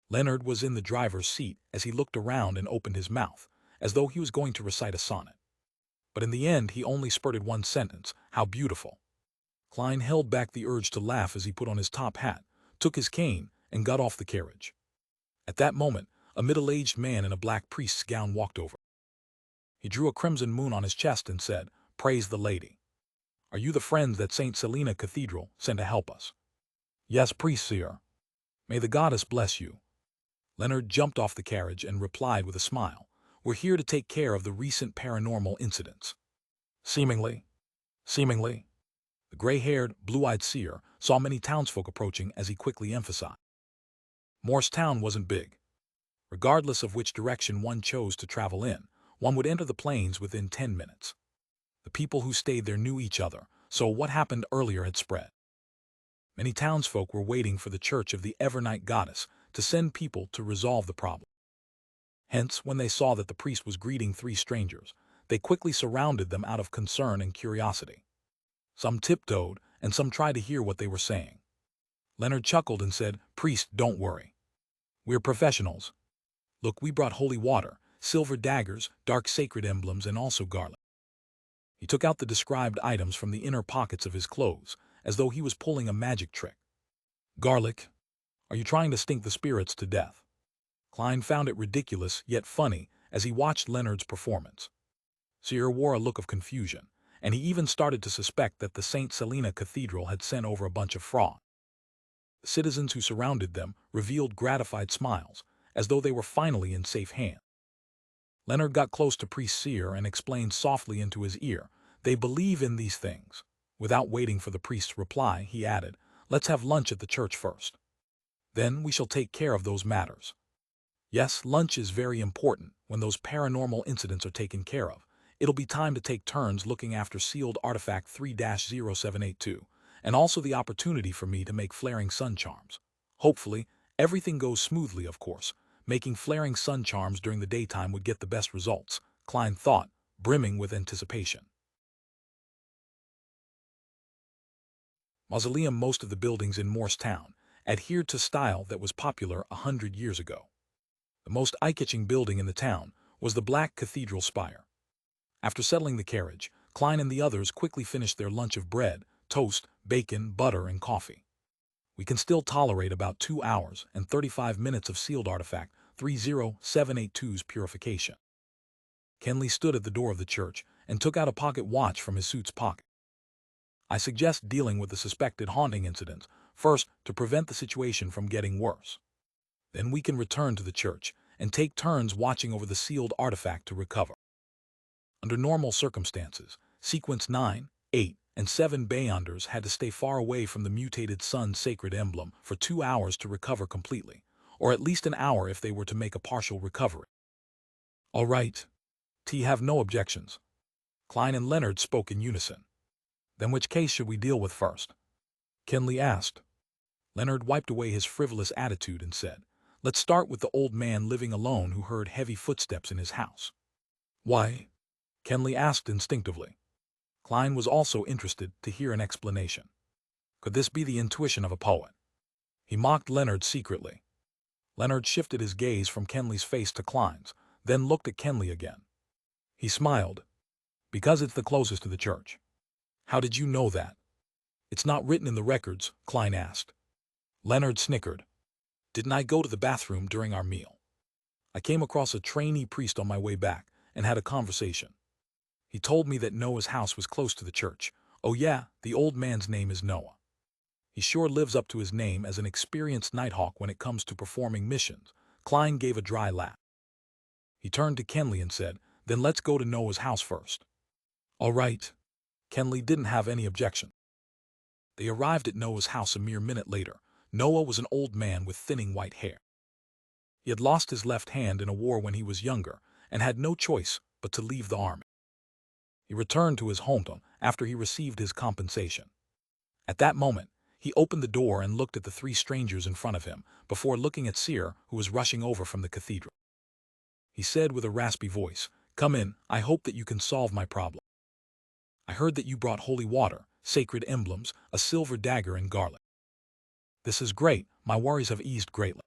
Leonard was in the driver's seat as he looked around and opened his mouth, as though he was going to recite a sonnet. But in the end, he only spurted one sentence, how beautiful. Klein held back the urge to laugh as he put on his top hat, took his cane, and got off the carriage. At that moment, a middle-aged man in a black priest's gown walked over. He drew a crimson moon on his chest and said, Praise the lady. Are you the friends that St. Selena Cathedral sent to help us? Yes, priest seer. May the goddess bless you. Leonard jumped off the carriage and replied with a smile. We're here to take care of the recent paranormal incidents. Seemingly. The gray-haired, blue-eyed seer saw many townsfolk approaching as he quickly emphasized. Morristown wasn't big. Regardless of which direction one chose to travel in, one would enter the plains within 10 minutes. The people who stayed there knew each other, so what happened earlier had spread. Many townsfolk were waiting for the church of the Evernight goddess to send people to resolve the problem. Hence, when they saw that the priest was greeting 3 strangers, they quickly surrounded them out of concern and curiosity. Some tiptoed, and some tried to hear what they were saying. Leonard chuckled and said, Priest, don't worry. We're professionals. Look, we brought holy water, silver daggers, dark sacred emblems, and also garlic. He took out the described items from the inner pockets of his clothes, as though he was pulling a magic trick. Garlic? Are you trying to stink the spirits to death? Klein found it ridiculous yet funny as he watched Leonard's performance. Seer wore a look of confusion, and he even started to suspect that the St. Selena Cathedral had sent over a bunch of fraud. The citizens who surrounded them revealed gratified smiles, as though they were finally in safe hands. Leonard got close to Priest Seer and explained softly into his ear, they believe in these things. Without waiting for the priest's reply, he added, let's have lunch at the church first. Then we shall take care of those matters. Yes, lunch is very important when those paranormal incidents are taken care of. It'll be time to take turns looking after sealed artifact 3-0782, and also the opportunity for me to make flaring sun charms. Hopefully, everything goes smoothly, of course. Making flaring sun charms during the daytime would get the best results, Klein thought, brimming with anticipation. Mausoleum. Most of the buildings in Morristown adhered to style that was popular 100 years ago. The most eye-catching building in the town was the black cathedral spire. After settling the carriage, Klein and the others quickly finished their lunch of bread, toast, bacon, butter, and coffee. We can still tolerate about 2 hours and 35 minutes of sealed artifact 30782's purification. Kenley stood at the door of the church and took out a pocket watch from his suit's pocket. I suggest dealing with the suspected haunting incidents first to prevent the situation from getting worse. Then we can return to the church and take turns watching over the sealed artifact to recover. Under normal circumstances, Sequence 9, 8, and 7 Beyonders had to stay far away from the mutated sun's sacred emblem for 2 hours to recover completely, or at least an hour if they were to make a partial recovery. All right. T have no objections. Klein and Leonard spoke in unison. Then which case should we deal with first? Kenley asked. Leonard wiped away his frivolous attitude and said, let's start with the old man living alone who heard heavy footsteps in his house. Why? Kenley asked instinctively. Klein was also interested to hear an explanation. Could this be the intuition of a poet? He mocked Leonard secretly. Leonard shifted his gaze from Kenley's face to Klein's, then looked at Kenley again. He smiled. Because it's the closest to the church. How did you know that? It's not written in the records, Klein asked. Leonard snickered. Didn't I go to the bathroom during our meal? I came across a trainee priest on my way back and had a conversation. He told me that Noah's house was close to the church. Oh yeah, the old man's name is Noah. He sure lives up to his name as an experienced nighthawk when it comes to performing missions. Klein gave a dry laugh. He turned to Kenley and said, then let's go to Noah's house first. All right. Kenley didn't have any objection. They arrived at Noah's house a mere minute later. Noah was an old man with thinning white hair. He had lost his left hand in a war when he was younger and had no choice but to leave the army. He returned to his hometown after he received his compensation. At that moment, he opened the door and looked at the 3 strangers in front of him before looking at Seer, who was rushing over from the cathedral. He said with a raspy voice, come in, I hope that you can solve my problem. I heard that you brought holy water, sacred emblems, a silver dagger, and garlic. This is great, my worries have eased greatly.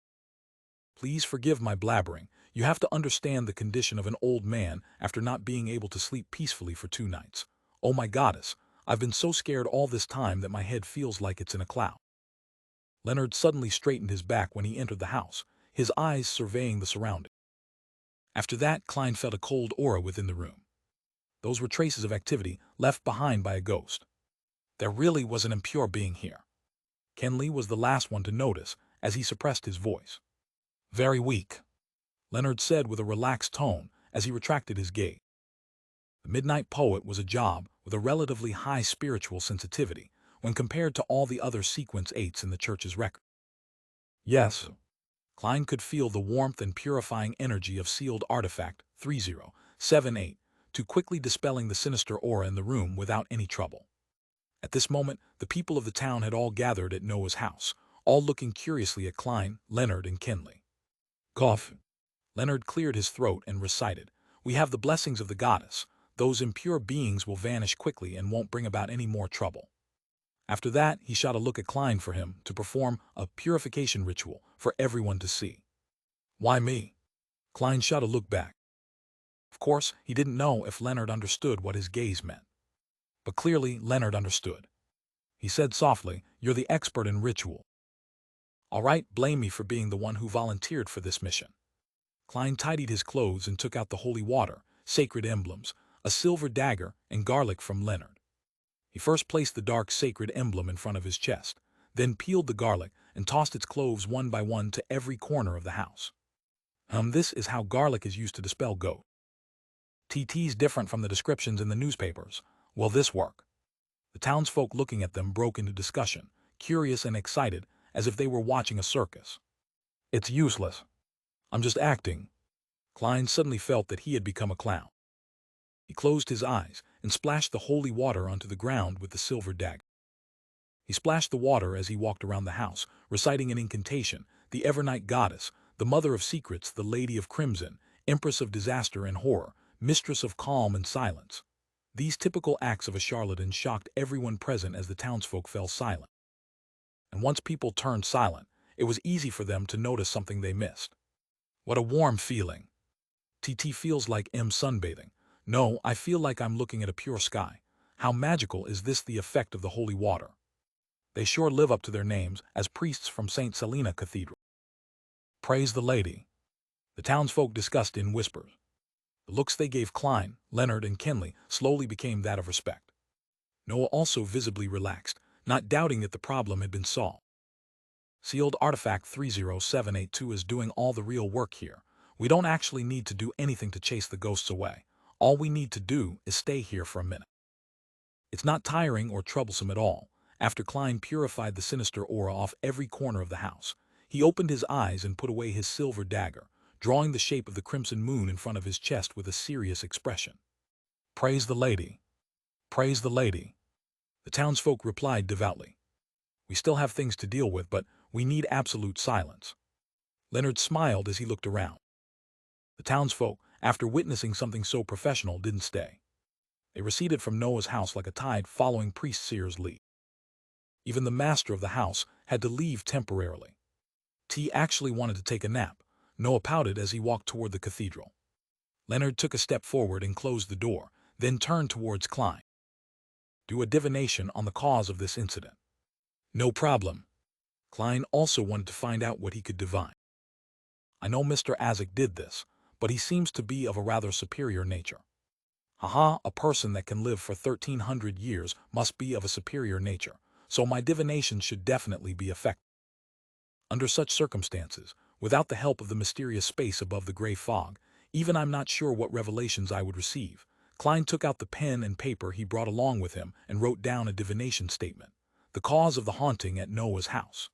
Please forgive my blabbering. You have to understand the condition of an old man after not being able to sleep peacefully for 2 nights. Oh my goddess, I've been so scared all this time that my head feels like it's in a cloud. Leonard suddenly straightened his back when he entered the house, his eyes surveying the surroundings. After that, Klein felt a cold aura within the room. Those were traces of activity left behind by a ghost. There really was an impure being here. Kenley was the last one to notice, as he suppressed his voice. Very weak, Leonard said with a relaxed tone as he retracted his gaze. The Midnight Poet was a job with a relatively high spiritual sensitivity when compared to all the other sequence 8s in the church's record. Yes, Klein could feel the warmth and purifying energy of sealed artifact 3078 to quickly dispelling the sinister aura in the room without any trouble. At this moment, the people of the town had all gathered at Noah's house, all looking curiously at Klein, Leonard, and Kenley. Cough. Leonard cleared his throat and recited, "We have the blessings of the goddess. Those impure beings will vanish quickly and won't bring about any more trouble." After that, he shot a look at Klein for him to perform a purification ritual for everyone to see. Why me? Klein shot a look back. Of course, he didn't know if Leonard understood what his gaze meant. But clearly, Leonard understood. He said softly, "You're the expert in ritual. All right, blame me for being the one who volunteered for this mission." Klein tidied his clothes and took out the holy water, sacred emblems, a silver dagger, and garlic from Leonard. He first placed the dark sacred emblem in front of his chest, then peeled the garlic and tossed its cloves one by one to every corner of the house. This is how garlic is used to dispel ghosts. TT's different from the descriptions in the newspapers. Will this work? The townsfolk looking at them broke into discussion, curious and excited, as if they were watching a circus. It's useless. I'm just acting. Klein suddenly felt that he had become a clown. He closed his eyes and splashed the holy water onto the ground with the silver dagger. He splashed the water as he walked around the house, reciting an incantation, the Evernight Goddess, the Mother of Secrets, the Lady of Crimson, Empress of Disaster and Horror, Mistress of Calm and Silence. These typical acts of a charlatan shocked everyone present as the townsfolk fell silent. And once people turned silent, it was easy for them to notice something they missed. What a warm feeling. TT feels like sunbathing. No, I feel like I'm looking at a pure sky. How magical is this, the effect of the holy water? They sure live up to their names as priests from St. Selena Cathedral. Praise the lady. The townsfolk discussed in whispers. The looks they gave Klein, Leonard, and Kenley slowly became that of respect. Noah also visibly relaxed, not doubting that the problem had been solved. Sealed Artifact 30782 is doing all the real work here. We don't actually need to do anything to chase the ghosts away. All we need to do is stay here for a minute. It's not tiring or troublesome at all. After Klein purified the sinister aura off every corner of the house, he opened his eyes and put away his silver dagger, drawing the shape of the crimson moon in front of his chest with a serious expression. Praise the lady. Praise the lady. The townsfolk replied devoutly. We still have things to deal with, but we need absolute silence. Leonard smiled as he looked around. The townsfolk, after witnessing something so professional, didn't stay. They receded from Noah's house like a tide following Priest Seer's lead. Even the master of the house had to leave temporarily. T actually wanted to take a nap. Noah pouted as he walked toward the cathedral. Leonard took a step forward and closed the door, then turned towards Klein. Do a divination on the cause of this incident. No problem. Klein also wanted to find out what he could divine. I know Mr. Azek did this, but he seems to be of a rather superior nature. Haha, a person that can live for 1300 years must be of a superior nature, so my divination should definitely be effective. Under such circumstances, without the help of the mysterious space above the gray fog, even I'm not sure what revelations I would receive. Klein took out the pen and paper he brought along with him and wrote down a divination statement, the cause of the haunting at Noah's house.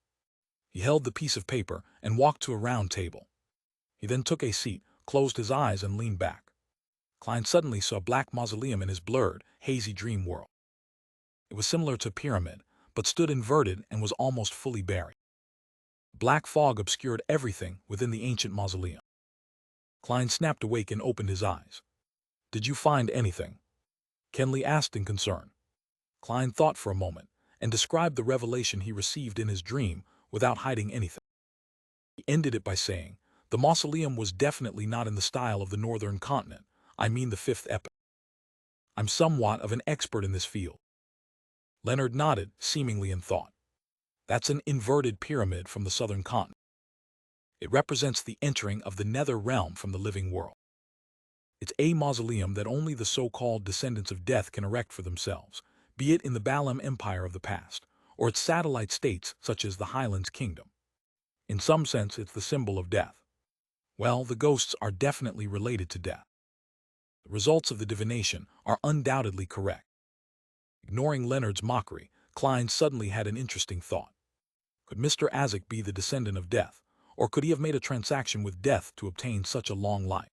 He held the piece of paper and walked to a round table. He then took a seat, closed his eyes, and leaned back. Klein suddenly saw a black mausoleum in his blurred, hazy dream world. It was similar to a pyramid, but stood inverted and was almost fully buried. Black fog obscured everything within the ancient mausoleum. Klein snapped awake and opened his eyes. Did you find anything? Kenley asked in concern. Klein thought for a moment and described the revelation he received in his dream without hiding anything. He ended it by saying, the mausoleum was definitely not in the style of the northern continent, I mean the fifth epoch. I'm somewhat of an expert in this field. Leonard nodded, seemingly in thought. That's an inverted pyramid from the southern continent. It represents the entering of the nether realm from the living world. It's a mausoleum that only the so-called descendants of death can erect for themselves, be it in the Balam Empire of the past, or its satellite states such as the Highlands Kingdom. In some sense, it's the symbol of death. Well, the ghosts are definitely related to death. The results of the divination are undoubtedly correct. Ignoring Leonard's mockery, Klein suddenly had an interesting thought. Could Mr. Azek be the descendant of death, or could he have made a transaction with death to obtain such a long life?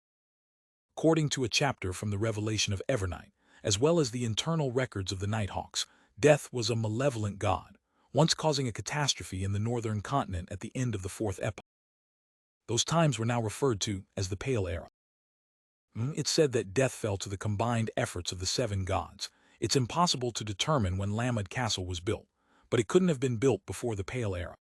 According to a chapter from the Revelation of Evernight, as well as the internal records of the Nighthawks, death was a malevolent god, once causing a catastrophe in the northern continent at the end of the Fourth Epoch. Those times were now referred to as the Pale Era. It's said that death fell to the combined efforts of the seven gods. It's impossible to determine when Lamed Castle was built, but it couldn't have been built before the Pale Era.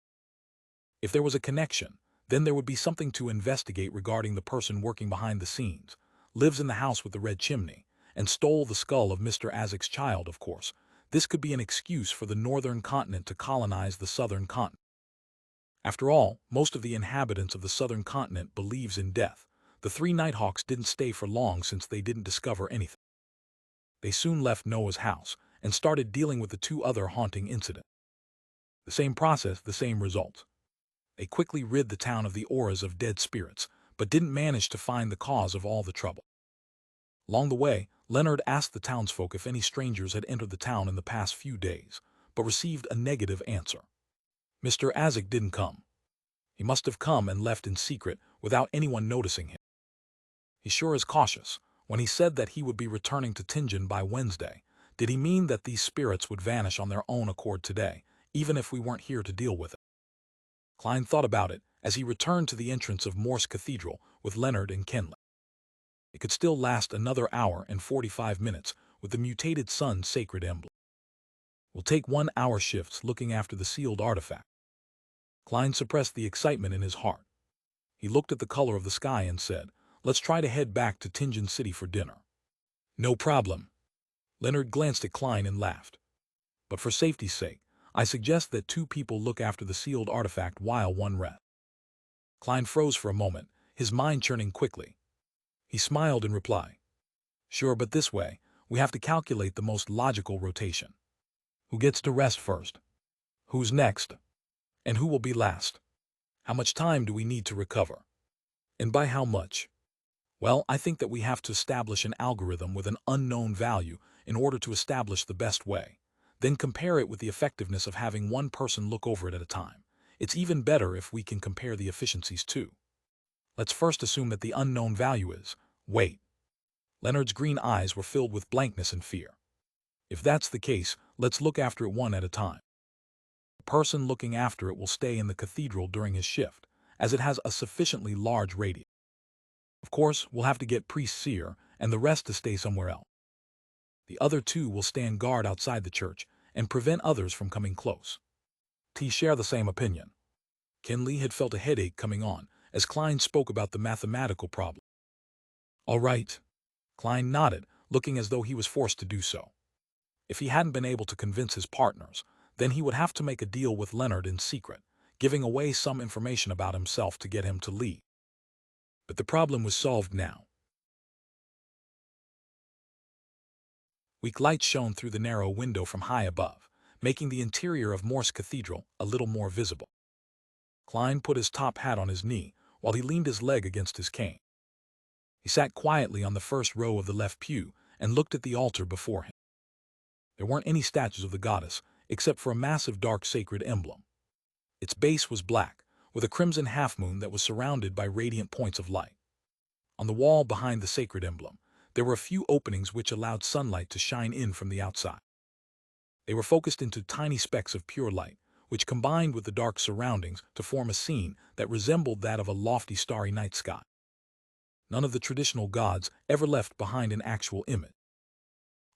If there was a connection, then there would be something to investigate regarding the person working behind the scenes, lives in the house with the red chimney, and stole the skull of Mr. Azek's child, of course. This could be an excuse for the northern continent to colonize the southern continent. After all, most of the inhabitants of the southern continent believes in death. The three Nighthawks didn't stay for long since they didn't discover anything. They soon left Noah's house and started dealing with the two other haunting incidents. The same process, the same results. They quickly rid the town of the auras of dead spirits, but didn't manage to find the cause of all the trouble. Along the way, Leonard asked the townsfolk if any strangers had entered the town in the past few days, but received a negative answer. Mr. Azek didn't come. He must have come and left in secret without anyone noticing him. He sure is cautious. When he said that he would be returning to Tingen by Wednesday, did he mean that these spirits would vanish on their own accord today, even if we weren't here to deal with it? Klein thought about it as he returned to the entrance of Morse Cathedral with Leonard and Kenley. It could still last another hour and 45 minutes with the mutated sun's sacred emblem. We'll take 1 hour shifts looking after the sealed artifact. Klein suppressed the excitement in his heart. He looked at the color of the sky and said, "Let's try to head back to Tingen City for dinner." "No problem." Leonard glanced at Klein and laughed. "But for safety's sake, I suggest that 2 people look after the sealed artifact while one rests." Klein froze for a moment, his mind churning quickly. He smiled in reply. "Sure, but this way, we have to calculate the most logical rotation. Who gets to rest first? Who's next? And who will be last? How much time do we need to recover? And by how much? Well, I think that we have to establish an algorithm with an unknown value in order to establish the best way. Then compare it with the effectiveness of having one person look over it at a time. It's even better if we can compare the efficiencies too. Let's first assume that the unknown value is weight." Leonard's green eyes were filled with blankness and fear. "If that's the case, let's look after it one at a time. The person looking after it will stay in the cathedral during his shift, as it has a sufficiently large radius. Of course, we'll have to get Priest Seer and the rest to stay somewhere else. The other 2 will stand guard outside the church and prevent others from coming close." T share the same opinion. Kenley had felt a headache coming on as Klein spoke about the mathematical problem. "All right." Klein nodded, looking as though he was forced to do so. If he hadn't been able to convince his partners, then he would have to make a deal with Leonard in secret, giving away some information about himself to get him to leave. But the problem was solved now. Weak light shone through the narrow window from high above, making the interior of Morse Cathedral a little more visible. Klein put his top hat on his knee while he leaned his leg against his cane. He sat quietly on the first row of the left pew and looked at the altar before him. There weren't any statues of the goddess, except for a massive dark sacred emblem. Its base was black, with a crimson half-moon that was surrounded by radiant points of light. On the wall behind the sacred emblem, there were a few openings which allowed sunlight to shine in from the outside. They were focused into tiny specks of pure light, which combined with the dark surroundings to form a scene that resembled that of a lofty starry night sky. None of the traditional gods ever left behind an actual image.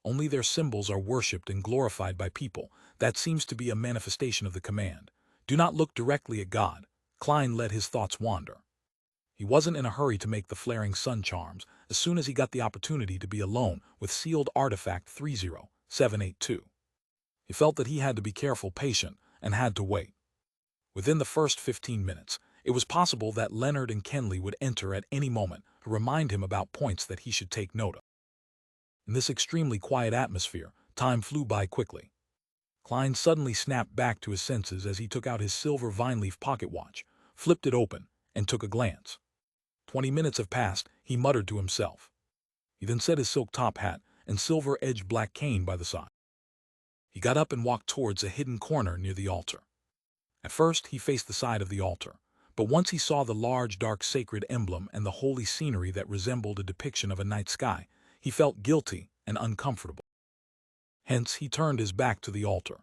Only their symbols are worshipped and glorified by people. That seems to be a manifestation of the command. Do not look directly at God. Klein let his thoughts wander. He wasn't in a hurry to make the flaring sun charms as soon as he got the opportunity to be alone with sealed artifact 30782. He felt that he had to be careful, patient, and had to wait. Within the first 15 minutes, it was possible that Leonard and Kenley would enter at any moment to remind him about points that he should take note of. In this extremely quiet atmosphere, Time flew by quickly. Klein suddenly snapped back to his senses as he took out his silver vine-leaf pocket watch, flipped it open, and took a glance. 20 minutes have passed, he muttered to himself. He then set his silk top hat and silver-edged black cane by the side. He got up and walked towards a hidden corner near the altar. At first, he faced the side of the altar, but once he saw the large, dark sacred emblem and the holy scenery that resembled a depiction of a night sky, he felt guilty and uncomfortable. Hence, he turned his back to the altar.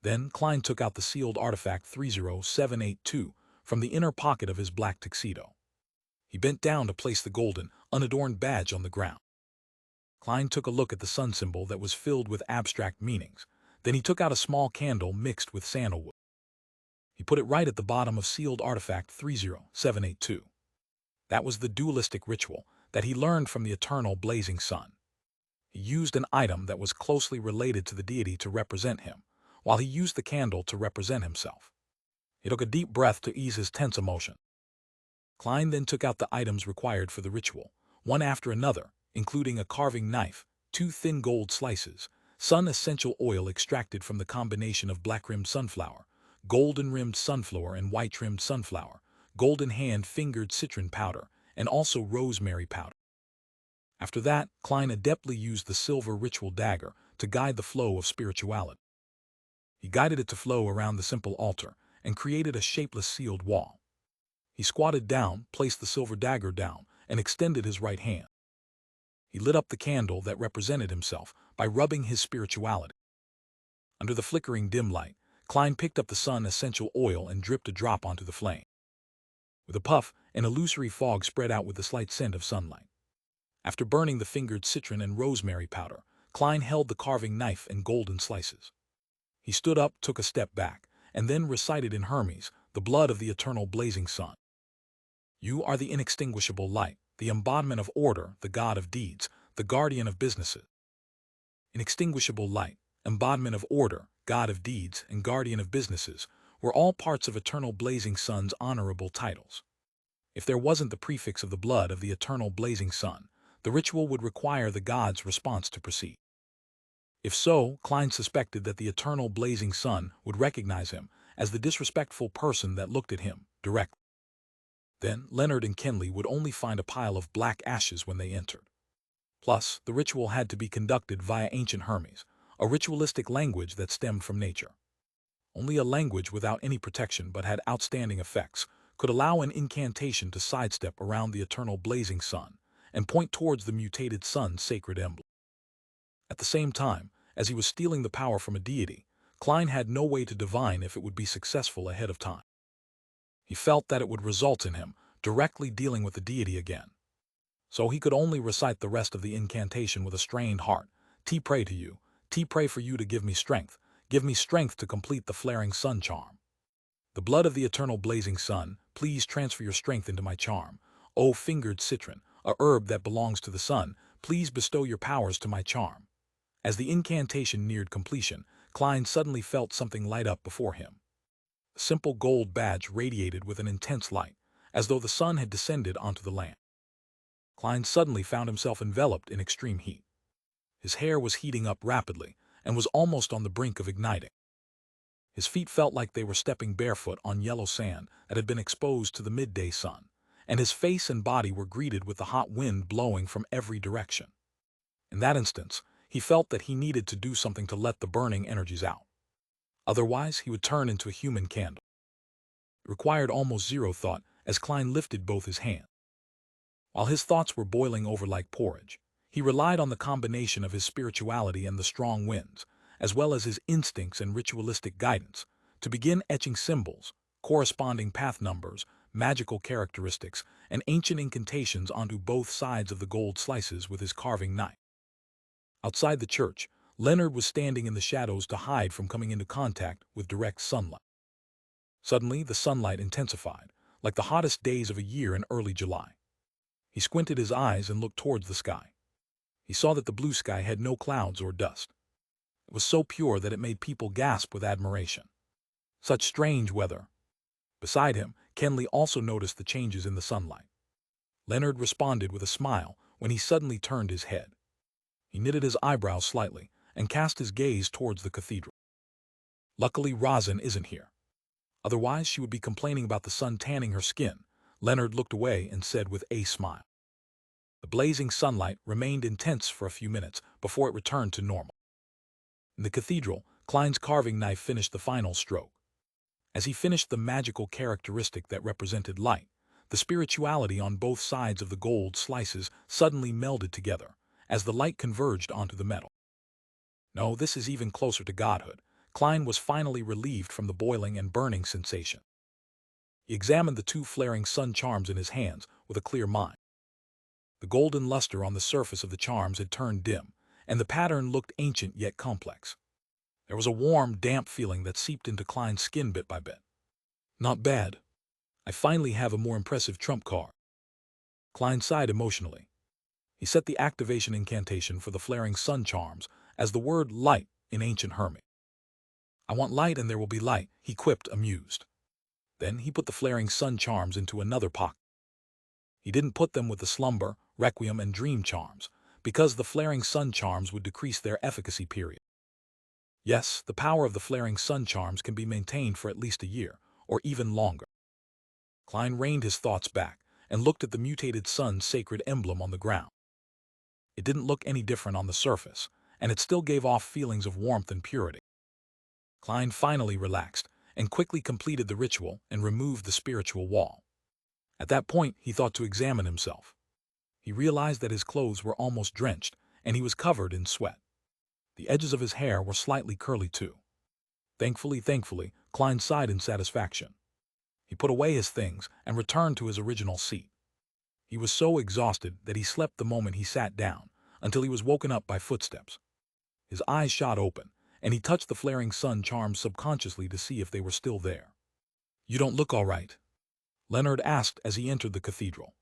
Then, Klein took out the sealed artifact 30782 from the inner pocket of his black tuxedo. He bent down to place the golden, unadorned badge on the ground. Klein took a look at the sun symbol that was filled with abstract meanings. Then he took out a small candle mixed with sandalwood. He put it right at the bottom of sealed artifact 30782. That was the dualistic ritual that he learned from the eternal blazing sun. He used an item that was closely related to the deity to represent him, while he used the candle to represent himself. He took a deep breath to ease his tense emotion. Klein then took out the items required for the ritual, one after another, including a carving knife, 2 thin gold slices, sun essential oil extracted from the combination of black-rimmed sunflower, golden-rimmed sunflower and white-rimmed sunflower, golden hand-fingered citron powder, and also rosemary powder. After that, Klein adeptly used the silver ritual dagger to guide the flow of spirituality. He guided it to flow around the simple altar and created a shapeless sealed wall. He squatted down, placed the silver dagger down, and extended his right hand. He lit up the candle that represented himself by rubbing his spirituality. Under the flickering dim light, Klein picked up the sun essential oil and dripped a drop onto the flame. With a puff, an illusory fog spread out with the slight scent of sunlight. After burning the fingered citron and rosemary powder, Klein held the carving knife and golden slices. He stood up, took a step back, and then recited in Hermes, the blood of the eternal blazing sun. You are the inextinguishable light, the embodiment of order, the god of deeds, the guardian of businesses. Inextinguishable light, embodiment of order, god of deeds, and guardian of businesses were all parts of eternal blazing sun's honorable titles. If there wasn't the prefix of the blood of the eternal blazing sun, the ritual would require the god's response to proceed. If so, Klein suspected that the eternal blazing sun would recognize him as the disrespectful person that looked at him directly. Then Leonard and Kenley would only find a pile of black ashes when they entered. Plus, the ritual had to be conducted via ancient Hermes, a ritualistic language that stemmed from nature. Only a language without any protection but had outstanding effects could allow an incantation to sidestep around the eternal blazing sun and point towards the mutated sun's sacred emblem. At the same time, as he was stealing the power from a deity, Klein had no way to divine if it would be successful ahead of time. He felt that it would result in him directly dealing with the deity again. So he could only recite the rest of the incantation with a strained heart. T pray to you, T pray for you to give me strength to complete the flaring sun charm. The blood of the eternal blazing sun, please transfer your strength into my charm. O fingered citron, a herb that belongs to the sun, please bestow your powers to my charm. As the incantation neared completion, Klein suddenly felt something light up before him. A simple gold badge radiated with an intense light, as though the sun had descended onto the land. Klein suddenly found himself enveloped in extreme heat. His hair was heating up rapidly and was almost on the brink of igniting. His feet felt like they were stepping barefoot on yellow sand that had been exposed to the midday sun, and his face and body were greeted with the hot wind blowing from every direction. In that instance, he felt that he needed to do something to let the burning energies out. Otherwise, he would turn into a human candle. It required almost zero thought as Klein lifted both his hands. While his thoughts were boiling over like porridge, he relied on the combination of his spirituality and the strong winds, as well as his instincts and ritualistic guidance, to begin etching symbols, corresponding path numbers, magical characteristics, and ancient incantations onto both sides of the gold slices with his carving knife. Outside the church, Leonard was standing in the shadows to hide from coming into contact with direct sunlight. Suddenly, the sunlight intensified, like the hottest days of a year in early July. He squinted his eyes and looked towards the sky. He saw that the blue sky had no clouds or dust. It was so pure that it made people gasp with admiration. Such strange weather. Beside him, Kenley also noticed the changes in the sunlight. Leonard responded with a smile when he suddenly turned his head. He knitted his eyebrows slightly, and cast his gaze towards the cathedral. Luckily, Rosin isn't here. Otherwise, she would be complaining about the sun tanning her skin. Leonard looked away and said with a smile. The blazing sunlight remained intense for a few minutes before it returned to normal. In the cathedral, Klein's carving knife finished the final stroke. As he finished the magical characteristic that represented light, the spirituality on both sides of the gold slices suddenly melded together, as the light converged onto the metal. No, this is even closer to godhood. Klein was finally relieved from the boiling and burning sensation. He examined the two flaring sun charms in his hands with a clear mind. The golden luster on the surface of the charms had turned dim, and the pattern looked ancient yet complex. There was a warm, damp feeling that seeped into Klein's skin bit by bit. Not bad. I finally have a more impressive trump card. Klein sighed emotionally. He set the activation incantation for the flaring sun charms as the word light in ancient Hermit. I want light and there will be light, he quipped, amused. Then he put the flaring sun charms into another pocket. He didn't put them with the slumber, requiem, and dream charms, because the flaring sun charms would decrease their efficacy period. Yes, the power of the flaring sun charms can be maintained for at least a year, or even longer. Klein reined his thoughts back and looked at the mutated sun's sacred emblem on the ground. It didn't look any different on the surface, and it still gave off feelings of warmth and purity. Klein finally relaxed and quickly completed the ritual and removed the spiritual wall. At that point, he thought to examine himself. He realized that his clothes were almost drenched, and he was covered in sweat. The edges of his hair were slightly curly too. Thankfully, Klein sighed in satisfaction. He put away his things and returned to his original seat. He was so exhausted that he slept the moment he sat down, until he was woken up by footsteps. His eyes shot open, and he touched the flaring sun charms subconsciously to see if they were still there. "You don't look all right," Leonard asked as he entered the cathedral.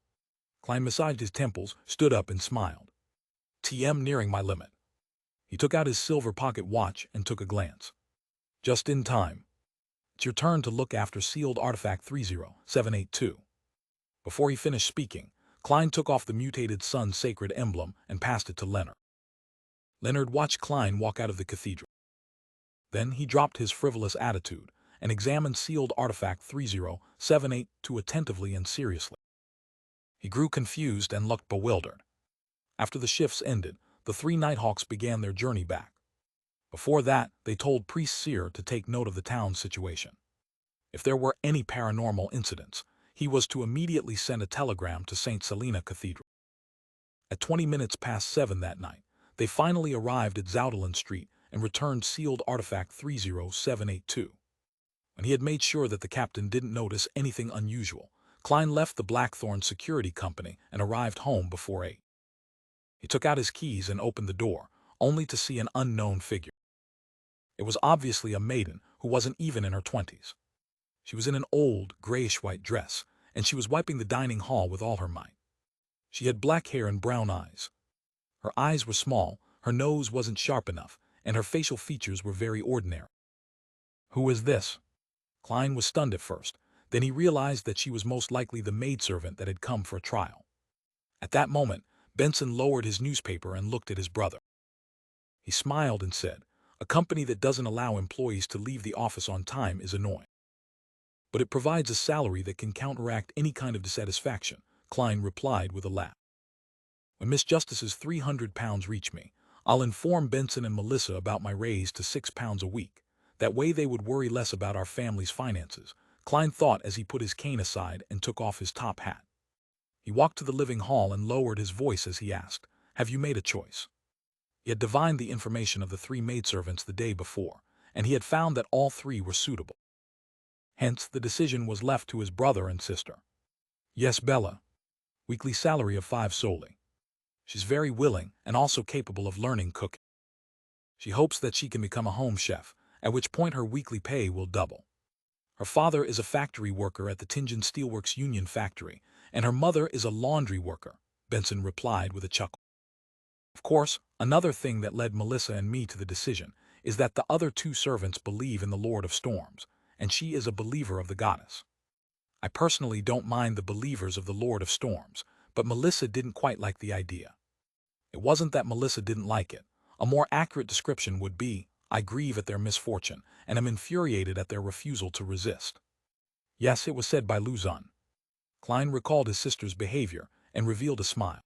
Klein massaged his temples, stood up, and smiled. "TM nearing my limit." He took out his silver pocket watch and took a glance. "Just in time. It's your turn to look after sealed artifact 30782. Before he finished speaking, Klein took off the mutated sun's sacred emblem and passed it to Leonard. Leonard watched Klein walk out of the cathedral. Then he dropped his frivolous attitude and examined sealed artifact 3078 attentively and seriously. He grew confused and looked bewildered. After the shifts ended, the three Nighthawks began their journey back. Before that, they told Priest Seer to take note of the town's situation. If there were any paranormal incidents, he was to immediately send a telegram to St. Selena Cathedral. At 20 minutes past 7 that night, they finally arrived at Zoudeland Street and returned sealed artifact 30782. When he had made sure that the captain didn't notice anything unusual, Klein left the Blackthorn Security Company and arrived home before 8. He took out his keys and opened the door, only to see an unknown figure. It was obviously a maiden who wasn't even in her 20s. She was in an old, grayish-white dress, and she was wiping the dining hall with all her might. She had black hair and brown eyes. Her eyes were small, her nose wasn't sharp enough, and her facial features were very ordinary. "Who is this?" Klein was stunned at first. Then he realized that she was most likely the maidservant that had come for a trial. At that moment, Benson lowered his newspaper and looked at his brother. He smiled and said, "A company that doesn't allow employees to leave the office on time is annoying. But it provides a salary that can counteract any kind of dissatisfaction," Klein replied with a laugh. "When Miss Justice's £300 reach me, I'll inform Benson and Melissa about my raise to £6 a week. That way they would worry less about our family's finances," Klein thought as he put his cane aside and took off his top hat. He walked to the living hall and lowered his voice as he asked, "Have you made a choice?" He had divined the information of the three maidservants the day before, and he had found that all three were suitable. Hence, the decision was left to his brother and sister. "Yes, Bella. Weekly salary of 5 solely. She's very willing and also capable of learning cooking. She hopes that she can become a home chef, at which point her weekly pay will double. Her father is a factory worker at the Tingen Steelworks Union factory, and her mother is a laundry worker," Benson replied with a chuckle. "Of course, another thing that led Melissa and me to the decision is that the other two servants believe in the Lord of Storms, and she is a believer of the goddess. I personally don't mind the believers of the Lord of Storms, but Melissa didn't quite like the idea. It wasn't that Melissa didn't like it, A more accurate description would be, I grieve at their misfortune and am infuriated at their refusal to resist. Yes, it was said by Luzon. Klein recalled his sister's behavior and revealed a smile.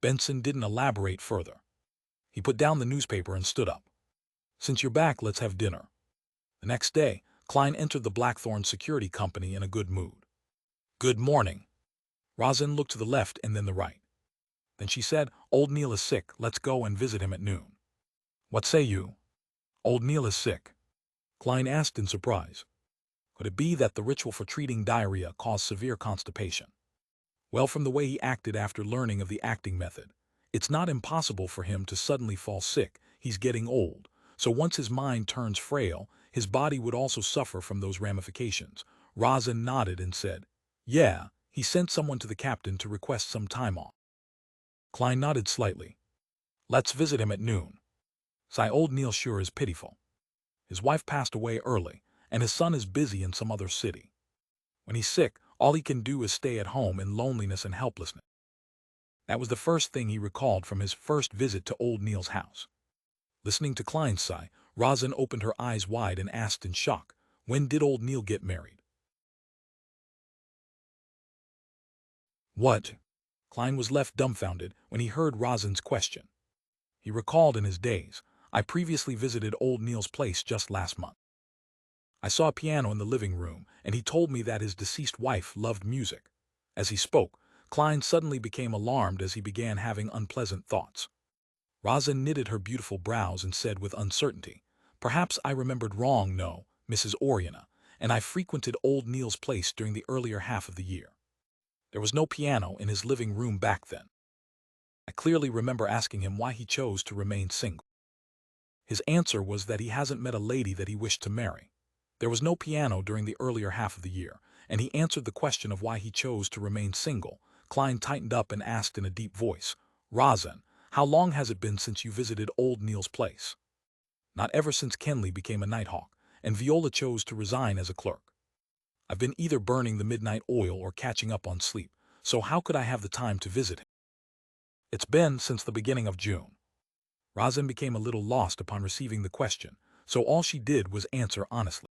Benson didn't elaborate further. He put down the newspaper and stood up. Since you're back, let's have dinner. The next day, Klein entered the Blackthorn Security Company in a good mood. Good morning. Rosin looked to the left and then the right. Then she said, Old Neil is sick, let's go and visit him at noon. What say you? Old Neil is sick. Klein asked in surprise. Could it be that the ritual for treating diarrhea caused severe constipation? Well, from the way he acted after learning of the acting method, it's not impossible for him to suddenly fall sick. He's getting old, so once his mind turns frail, his body would also suffer from those ramifications. Rosin nodded and said, Yeah, he sent someone to the captain to request some time off. Klein nodded slightly. Let's visit him at noon. Old Neil sure is pitiful. His wife passed away early, and his son is busy in some other city. When he's sick, all he can do is stay at home in loneliness and helplessness. That was the first thing he recalled from his first visit to Old Neil's house. Listening to Klein's sigh, Rosin opened her eyes wide and asked in shock, When did Old Neil get married? What? Klein was left dumbfounded when he heard Rosin's question. He recalled in his daze, I previously visited Old Neil's place just last month. I saw a piano in the living room, and he told me that his deceased wife loved music. As he spoke, Klein suddenly became alarmed as he began having unpleasant thoughts. Rosin knitted her beautiful brows and said with uncertainty, Perhaps I remembered wrong, no, Mrs. Oriana, and I frequented Old Neil's place during the earlier half of the year. There was no piano in his living room back then. I clearly remember asking him why he chose to remain single. His answer was that he hasn't met a lady that he wished to marry. There was no piano during the earlier half of the year, and he answered the question of why he chose to remain single. Klein tightened up and asked in a deep voice, Rosin, how long has it been since you visited Old Neil's place? Not ever since Kenley became a Nighthawk, and Viola chose to resign as a clerk. I've been either burning the midnight oil or catching up on sleep, so how could I have the time to visit him? It's been since the beginning of June. Rosin became a little lost upon receiving the question, so all she did was answer honestly.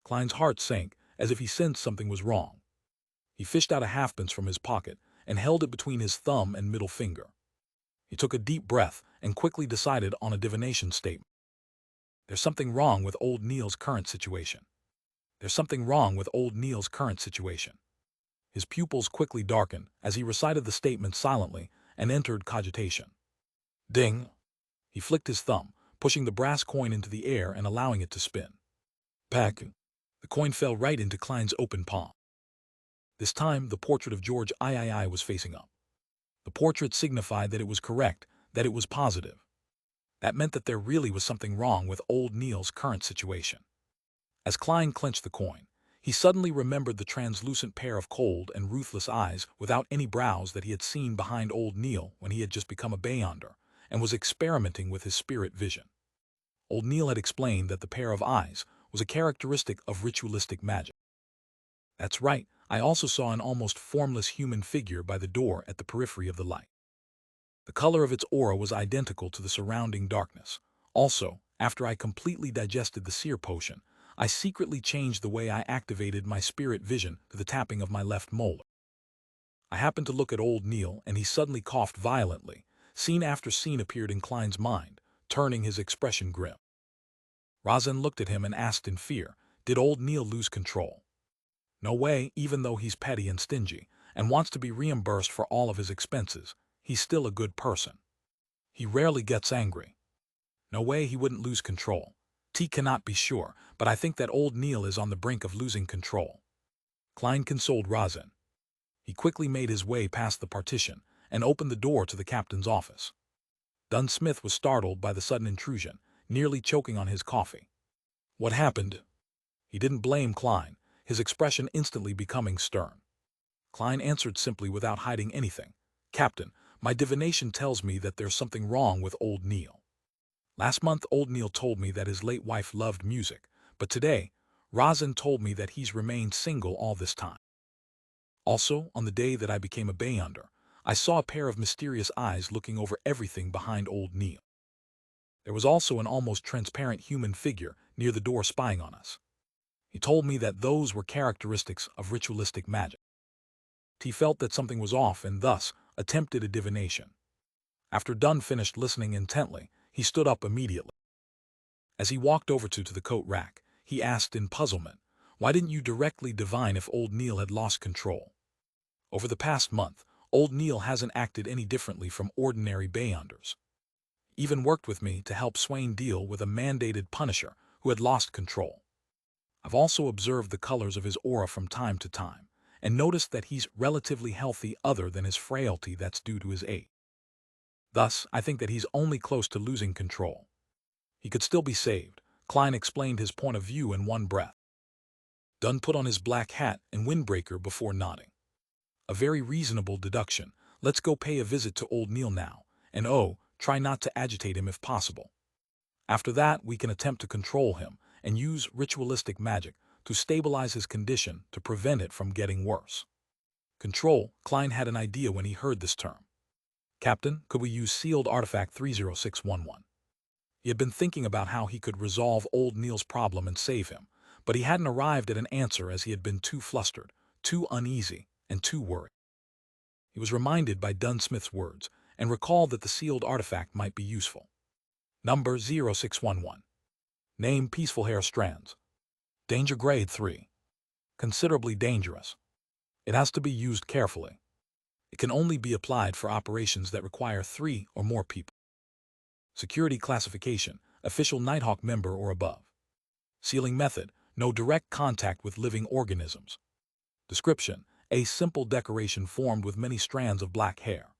Klein's heart sank, as if he sensed something was wrong. He fished out a halfpence from his pocket and held it between his thumb and middle finger. He took a deep breath and quickly decided on a divination statement. There's something wrong with Old Neil's current situation. There's something wrong with Old Neil's current situation. His pupils quickly darkened as he recited the statement silently and entered cogitation. Ding! He flicked his thumb, pushing the brass coin into the air and allowing it to spin. Pack! The coin fell right into Klein's open palm. This time, the portrait of George III was facing up. The portrait signified that it was correct, that it was positive. That meant that there really was something wrong with Old Neil's current situation. As Klein clenched the coin, he suddenly remembered the translucent pair of cold and ruthless eyes without any brows that he had seen behind Old Neil when he had just become a Beyonder and was experimenting with his spirit vision. Old Neil had explained that the pair of eyes was a characteristic of ritualistic magic. That's right, I also saw an almost formless human figure by the door at the periphery of the light. The color of its aura was identical to the surrounding darkness. Also, after I completely digested the seer potion, I secretly changed the way I activated my spirit vision to the tapping of my left molar. I happened to look at Old Neil, and he suddenly coughed violently. Scene after scene appeared in Klein's mind, turning his expression grim. Rosin looked at him and asked in fear, Did Old Neil lose control? No way, even though he's petty and stingy, and wants to be reimbursed for all of his expenses, he's still a good person. He rarely gets angry. No way he wouldn't lose control. T cannot be sure, but I think that Old Neil is on the brink of losing control. Klein consoled Rosin. He quickly made his way past the partition and opened the door to the captain's office. Dunn Smith was startled by the sudden intrusion, nearly choking on his coffee. What happened? He didn't blame Klein, his expression instantly becoming stern. Klein answered simply without hiding anything. Captain, my divination tells me that there's something wrong with Old Neil. Last month, Old Neil told me that his late wife loved music, but today, Rosin told me that he's remained single all this time. Also, on the day that I became a Beyonder, I saw a pair of mysterious eyes looking over everything behind Old Neil. There was also an almost transparent human figure near the door spying on us. He told me that those were characteristics of ritualistic magic. He felt that something was off and thus attempted a divination. After Dunn finished listening intently, he stood up immediately. As he walked over to the coat rack, he asked in puzzlement, "Why didn't you directly divine if old Neil had lost control?" Over the past month, old Neil hasn't acted any differently from ordinary Beyonders. He even worked with me to help Swain deal with a mandated Punisher who had lost control. I've also observed the colors of his aura from time to time, and noticed that he's relatively healthy other than his frailty that's due to his age. Thus, I think that he's only close to losing control. He could still be saved. Klein explained his point of view in one breath. Dunn put on his black hat and windbreaker before nodding. A very reasonable deduction. Let's go pay a visit to old Neil now, and try not to agitate him if possible. After that, we can attempt to control him and use ritualistic magic to stabilize his condition to prevent it from getting worse. Control, Klein had an idea when he heard this term. Captain, could we use sealed artifact 30611? He had been thinking about how he could resolve old Neil's problem and save him, but he hadn't arrived at an answer as he had been too flustered, too uneasy, and too worried. He was reminded by Dunsmith's words and recalled that the sealed artifact might be useful. Number 0611. Name Peaceful Hair Strands. Danger Grade 3. Considerably dangerous. It has to be used carefully. It can only be applied for operations that require 3 or more people. Security classification, official Nighthawk member or above. Sealing method, no direct contact with living organisms. Description, a simple decoration formed with many strands of black hair.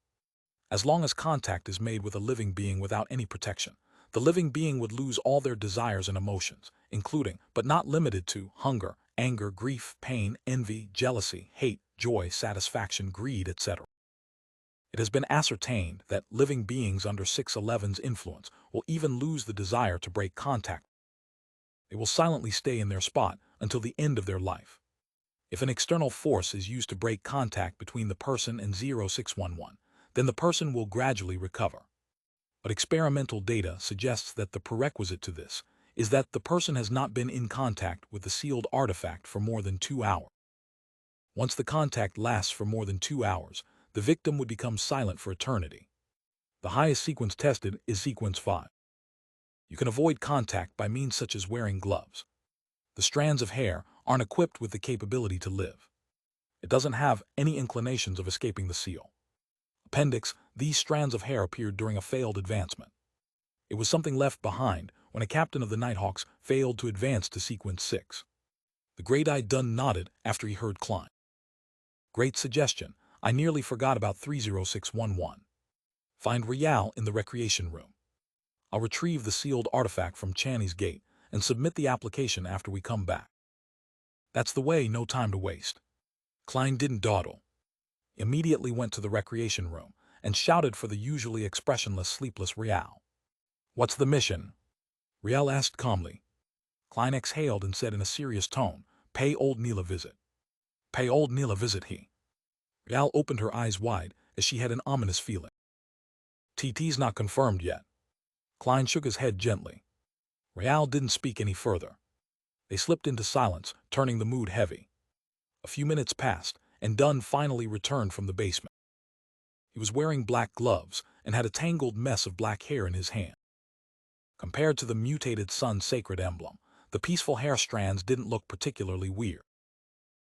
As long as contact is made with a living being without any protection, the living being would lose all their desires and emotions, including, but not limited to, hunger, anger, grief, pain, envy, jealousy, hate, joy, satisfaction, greed, etc. It has been ascertained that living beings under 611's influence will even lose the desire to break contact. They will silently stay in their spot until the end of their life. If an external force is used to break contact between the person and 0611, then the person will gradually recover. But experimental data suggests that the prerequisite to this is that the person has not been in contact with the sealed artifact for more than 2 hours. Once the contact lasts for more than 2 hours, the victim would become silent for eternity. The highest sequence tested is sequence 5. You can avoid contact by means such as wearing gloves. The strands of hair aren't equipped with the capability to live. It doesn't have any inclinations of escaping the seal. Appendix, these strands of hair appeared during a failed advancement. It was something left behind when a captain of the Nighthawks failed to advance to sequence 6. The great-eyed Dunn nodded after he heard Klein. Great suggestion. I nearly forgot about 30611. Find Rial in the recreation room. I'll retrieve the sealed artifact from Channy's gate and submit the application after we come back. That's the way, no time to waste. Klein didn't dawdle. He immediately went to the recreation room and shouted for the usually expressionless, sleepless Rial. What's the mission? Rial asked calmly. Klein exhaled and said in a serious tone, pay old Neil a visit. Pay old Neil a visit, he. Rial opened her eyes wide as she had an ominous feeling. TT's not confirmed yet. Klein shook his head gently. Rial didn't speak any further. They slipped into silence, turning the mood heavy. A few minutes passed, and Dunn finally returned from the basement. He was wearing black gloves and had a tangled mess of black hair in his hand. Compared to the mutated sun's sacred emblem, the peaceful hair strands didn't look particularly weird.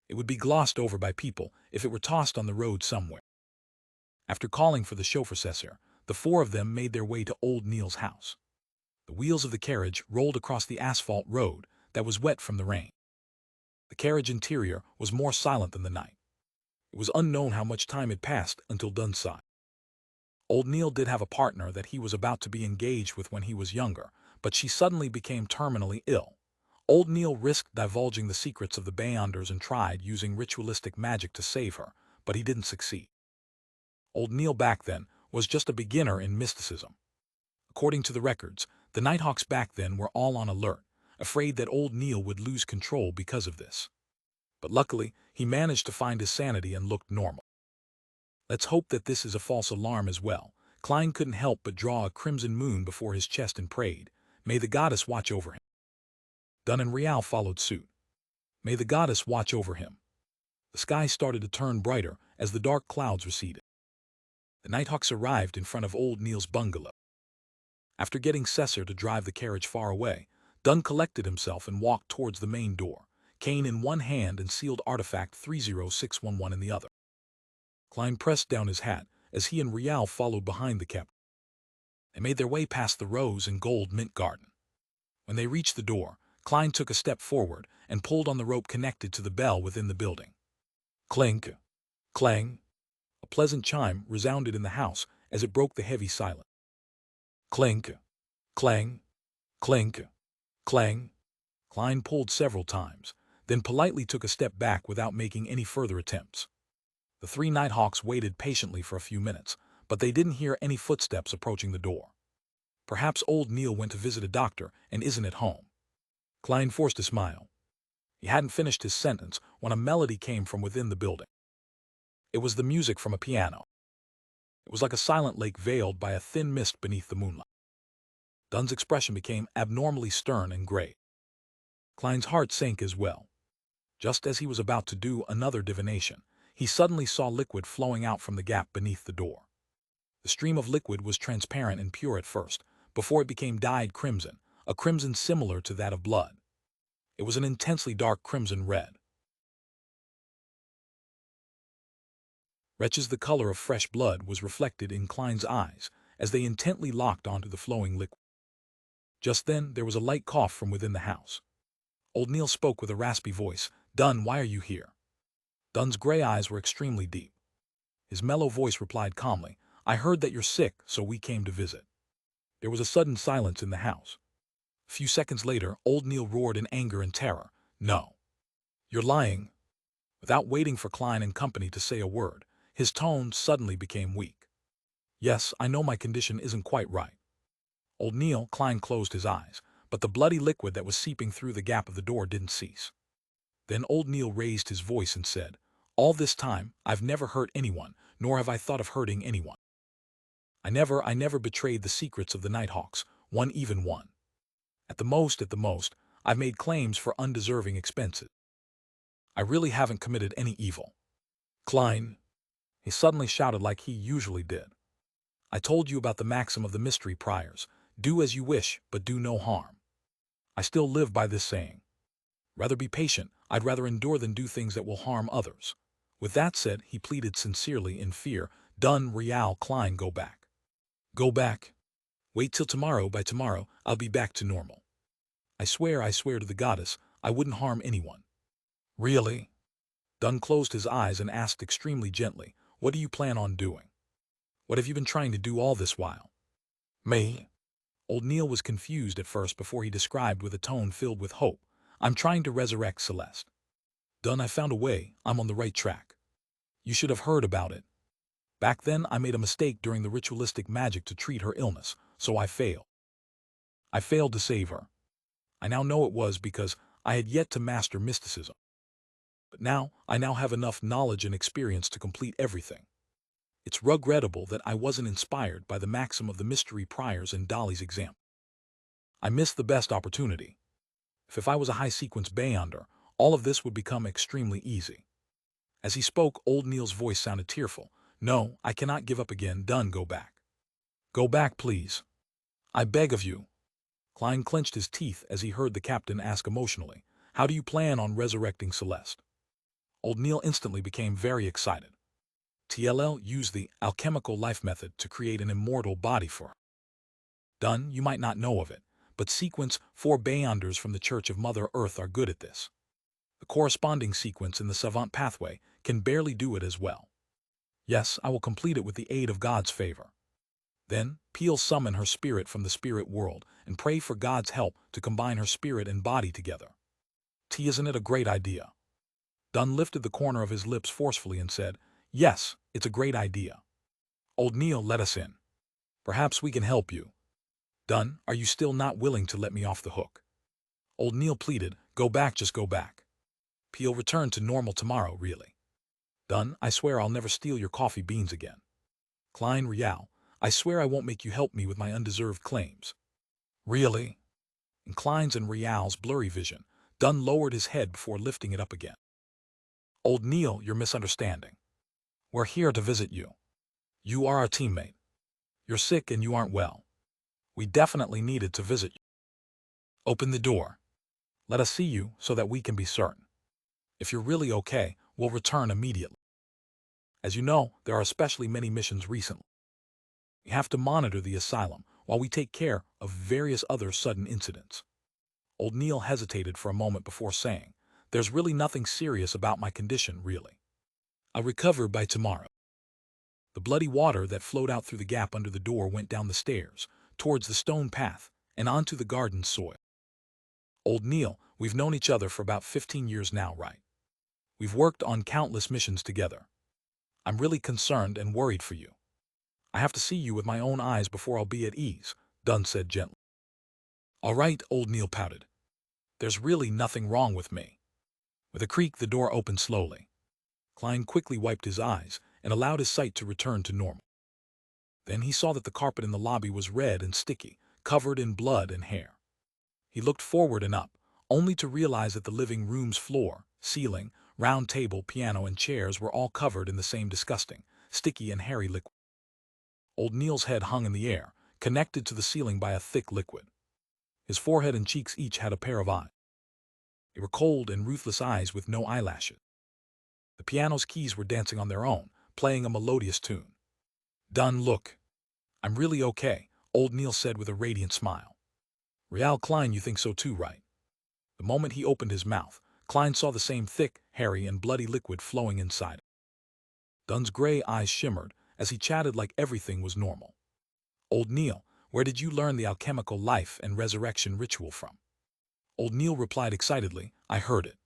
It would be glossed over by people if it were tossed on the road somewhere. After calling for the chauffeur, the 4 of them made their way to old Neil's house. The wheels of the carriage rolled across the asphalt road that was wet from the rain. The carriage interior was more silent than the night. It was unknown how much time had passed until Dunn sighed. Old Neil did have a partner that he was about to be engaged with when he was younger, but she suddenly became terminally ill. Old Neil risked divulging the secrets of the Beyonders and tried using ritualistic magic to save her, but he didn't succeed. Old Neil back then was just a beginner in mysticism. According to the records, the Nighthawks back then were all on alert, afraid that old Neil would lose control because of this. But luckily, he managed to find his sanity and looked normal. Let's hope that this is a false alarm as well, Klein couldn't help but draw a crimson moon before his chest and prayed, "May the goddess watch over him." Dunn and Rial followed suit. "May the goddess watch over him." The sky started to turn brighter as the dark clouds receded. The Nighthawks arrived in front of old Neil's bungalow. After getting Cesar to drive the carriage far away, Dunn collected himself and walked towards the main door, cane in one hand and sealed artifact 30611 in the other. Klein pressed down his hat as he and Rial followed behind the captain. They made their way past the rose and gold mint garden. When they reached the door, Klein took a step forward and pulled on the rope connected to the bell within the building. Clink, clang. A pleasant chime resounded in the house as it broke the heavy silence. Clink, clang, clink, clang. Klein pulled several times, then politely took a step back without making any further attempts. The three Nighthawks waited patiently for a few minutes, but they didn't hear any footsteps approaching the door. Perhaps old Neil went to visit a doctor and isn't at home. Klein forced a smile. He hadn't finished his sentence when a melody came from within the building. It was the music from a piano. It was like a silent lake veiled by a thin mist beneath the moonlight. Dunn's expression became abnormally stern and grave. Klein's heart sank as well. Just as he was about to do another divination, he suddenly saw liquid flowing out from the gap beneath the door. The stream of liquid was transparent and pure at first, before it became dyed crimson, a crimson similar to that of blood. It was an intensely dark crimson red. Wretches, the color of fresh blood was reflected in Klein's eyes as they intently locked onto the flowing liquid. Just then, there was a light cough from within the house. Old Neil spoke with a raspy voice. "Dunn, why are you here?" Dunn's gray eyes were extremely deep. His mellow voice replied calmly, "I heard that you're sick, so we came to visit." There was a sudden silence in the house. A few seconds later, old Neil roared in anger and terror, "No. You're lying." Without waiting for Klein and company to say a word, his tone suddenly became weak. "Yes, I know my condition isn't quite right." Old Neil, Klein closed his eyes, but the bloody liquid that was seeping through the gap of the door didn't cease. Then old Neil raised his voice and said, "All this time, I've never hurt anyone, nor have I thought of hurting anyone. I never betrayed the secrets of the Nighthawks, even one. At the most, I've made claims for undeserving expenses. I really haven't committed any evil." "Klein," he suddenly shouted like he usually did. "I told you about the maxim of the mystery priors, do as you wish, but do no harm. I still live by this saying. Rather be patient, I'd rather endure than do things that will harm others." With that said, he pleaded sincerely in fear, "Dunn, Rial, Klein, go back. Go back. Wait till tomorrow, by tomorrow, I'll be back to normal. I swear to the goddess, I wouldn't harm anyone." "Really?" Dunn closed his eyes and asked extremely gently, "What do you plan on doing? What have you been trying to do all this while?" "Me?" Old Neil was confused at first before he described with a tone filled with hope, "I'm trying to resurrect Celeste. Dunn, I found a way, I'm on the right track. You should have heard about it. Back then, I made a mistake during the ritualistic magic to treat her illness, so I failed. I failed to save her. I now know it was because I had yet to master mysticism. But now, I have enough knowledge and experience to complete everything. It's regrettable that I wasn't inspired by the maxim of the mystery priors and Dolly's example. I missed the best opportunity. If I was a high-sequence Beyonder, all of this would become extremely easy." As he spoke, old Neil's voice sounded tearful. "No, I cannot give up again. Dunn, go back. Go back, please. I beg of you." Klein clenched his teeth as he heard the captain ask emotionally, "How do you plan on resurrecting Celeste?" Old Neil instantly became very excited. "TLL used the alchemical life method to create an immortal body for her. Dunn, you might not know of it, but sequence 4 Beyonders from the Church of Mother Earth are good at this. The corresponding sequence in the Savant pathway can barely do it as well. Yes, I will complete it with the aid of God's favor." Then, Peel summoned her spirit from the spirit world and pray for God's help to combine her spirit and body together. Isn't it a great idea?" Dunn lifted the corner of his lips forcefully and said, "Yes, it's a great idea. Old Neil, let us in. Perhaps we can help you." "Dunn, are you still not willing to let me off the hook?" Old Neil pleaded, "Go back, just go back. Peel return to normal tomorrow, really. Dunn, I swear I'll never steal your coffee beans again. Klein, Rial, I swear I won't make you help me with my undeserved claims. Really? In Klein's and Rial's blurry vision, Dunn lowered his head before lifting it up again. Old Neil, you're misunderstanding. We're here to visit you. You are our teammate. You're sick and you aren't well. We definitely needed to visit you. Open the door. Let us see you so that we can be certain. If you're really okay, we'll return immediately. As you know, there are especially many missions recently. We have to monitor the asylum while we take care of various other sudden incidents. Old Neil hesitated for a moment before saying, there's really nothing serious about my condition, really. I'll recover by tomorrow. The bloody water that flowed out through the gap under the door went down the stairs, towards the stone path, and onto the garden soil. Old Neil, we've known each other for about 15 years now, right? We've worked on countless missions together. I'm really concerned and worried for you. I have to see you with my own eyes before I'll be at ease, Dunn said gently. All right, Old Neil pouted. There's really nothing wrong with me. With a creak, the door opened slowly. Klein quickly wiped his eyes and allowed his sight to return to normal. Then he saw that the carpet in the lobby was red and sticky, covered in blood and hair. He looked forward and up, only to realize that the living room's floor, ceiling, round table, piano, and chairs were all covered in the same disgusting, sticky and hairy liquid. Old Neil's head hung in the air, connected to the ceiling by a thick liquid. His forehead and cheeks each had a pair of eyes. They were cold and ruthless eyes with no eyelashes. The piano's keys were dancing on their own, playing a melodious tune. Dunn, look. I'm really okay, Old Neil said with a radiant smile. Rial Klein, you think so too, right? The moment he opened his mouth, Klein saw the same thick, hairy, and bloody liquid flowing inside. Dunn's gray eyes shimmered as he chatted like everything was normal. Old Neil, where did you learn the alchemical life and resurrection ritual from? Old Neil replied excitedly, I heard it.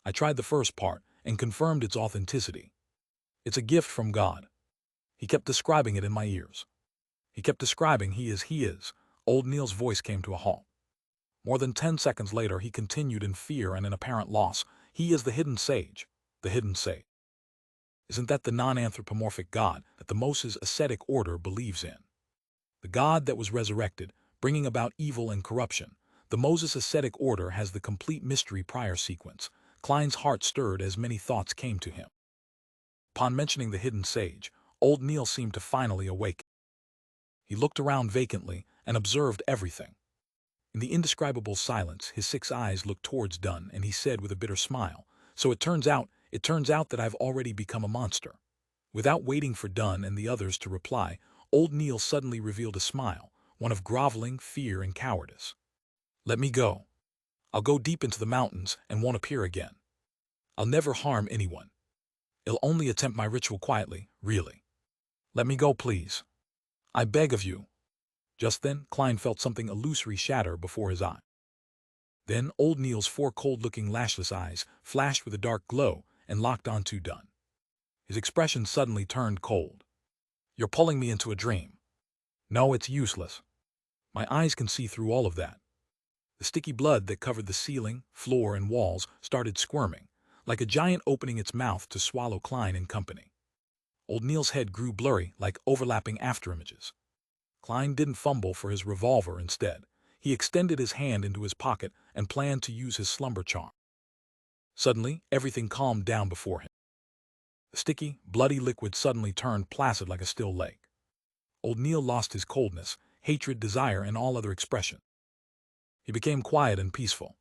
I tried the first part and confirmed its authenticity. It's a gift from God. He kept describing it in my ears. He kept describing he is. Old Neil's voice came to a halt. More than 10 seconds later, he continued in fear and in apparent loss. He is the hidden sage. The hidden sage. Isn't that the non-anthropomorphic God that the Moses ascetic order believes in? The God that was resurrected, bringing about evil and corruption. The Moses ascetic order has the complete mystery prior sequence. Klein's heart stirred as many thoughts came to him. Upon mentioning the hidden sage, Old Neil seemed to finally awaken. He looked around vacantly and observed everything. In the indescribable silence, his 6 eyes looked towards Dunn, and he said with a bitter smile, so it turns out that I've already become a monster. Without waiting for Dunn and the others to reply, Old Neil suddenly revealed a smile, one of groveling fear and cowardice. Let me go. I'll go deep into the mountains and won't appear again. I'll never harm anyone. I'll only attempt my ritual quietly, really. Let me go, please. I beg of you. Just then, Klein felt something illusory shatter before his eye. Then Old Neil's 4 cold-looking, lashless eyes flashed with a dark glow and locked onto Dunn. His expression suddenly turned cold. You're pulling me into a dream. No, it's useless. My eyes can see through all of that. The sticky blood that covered the ceiling, floor, and walls started squirming, like a giant opening its mouth to swallow Klein and company. Old Neil's head grew blurry like overlapping afterimages. Klein didn't fumble for his revolver. Instead, he extended his hand into his pocket and planned to use his slumber charm. Suddenly, everything calmed down before him. The sticky, bloody liquid suddenly turned placid like a still lake. Old Neil lost his coldness, hatred, desire, and all other expression. He became quiet and peaceful.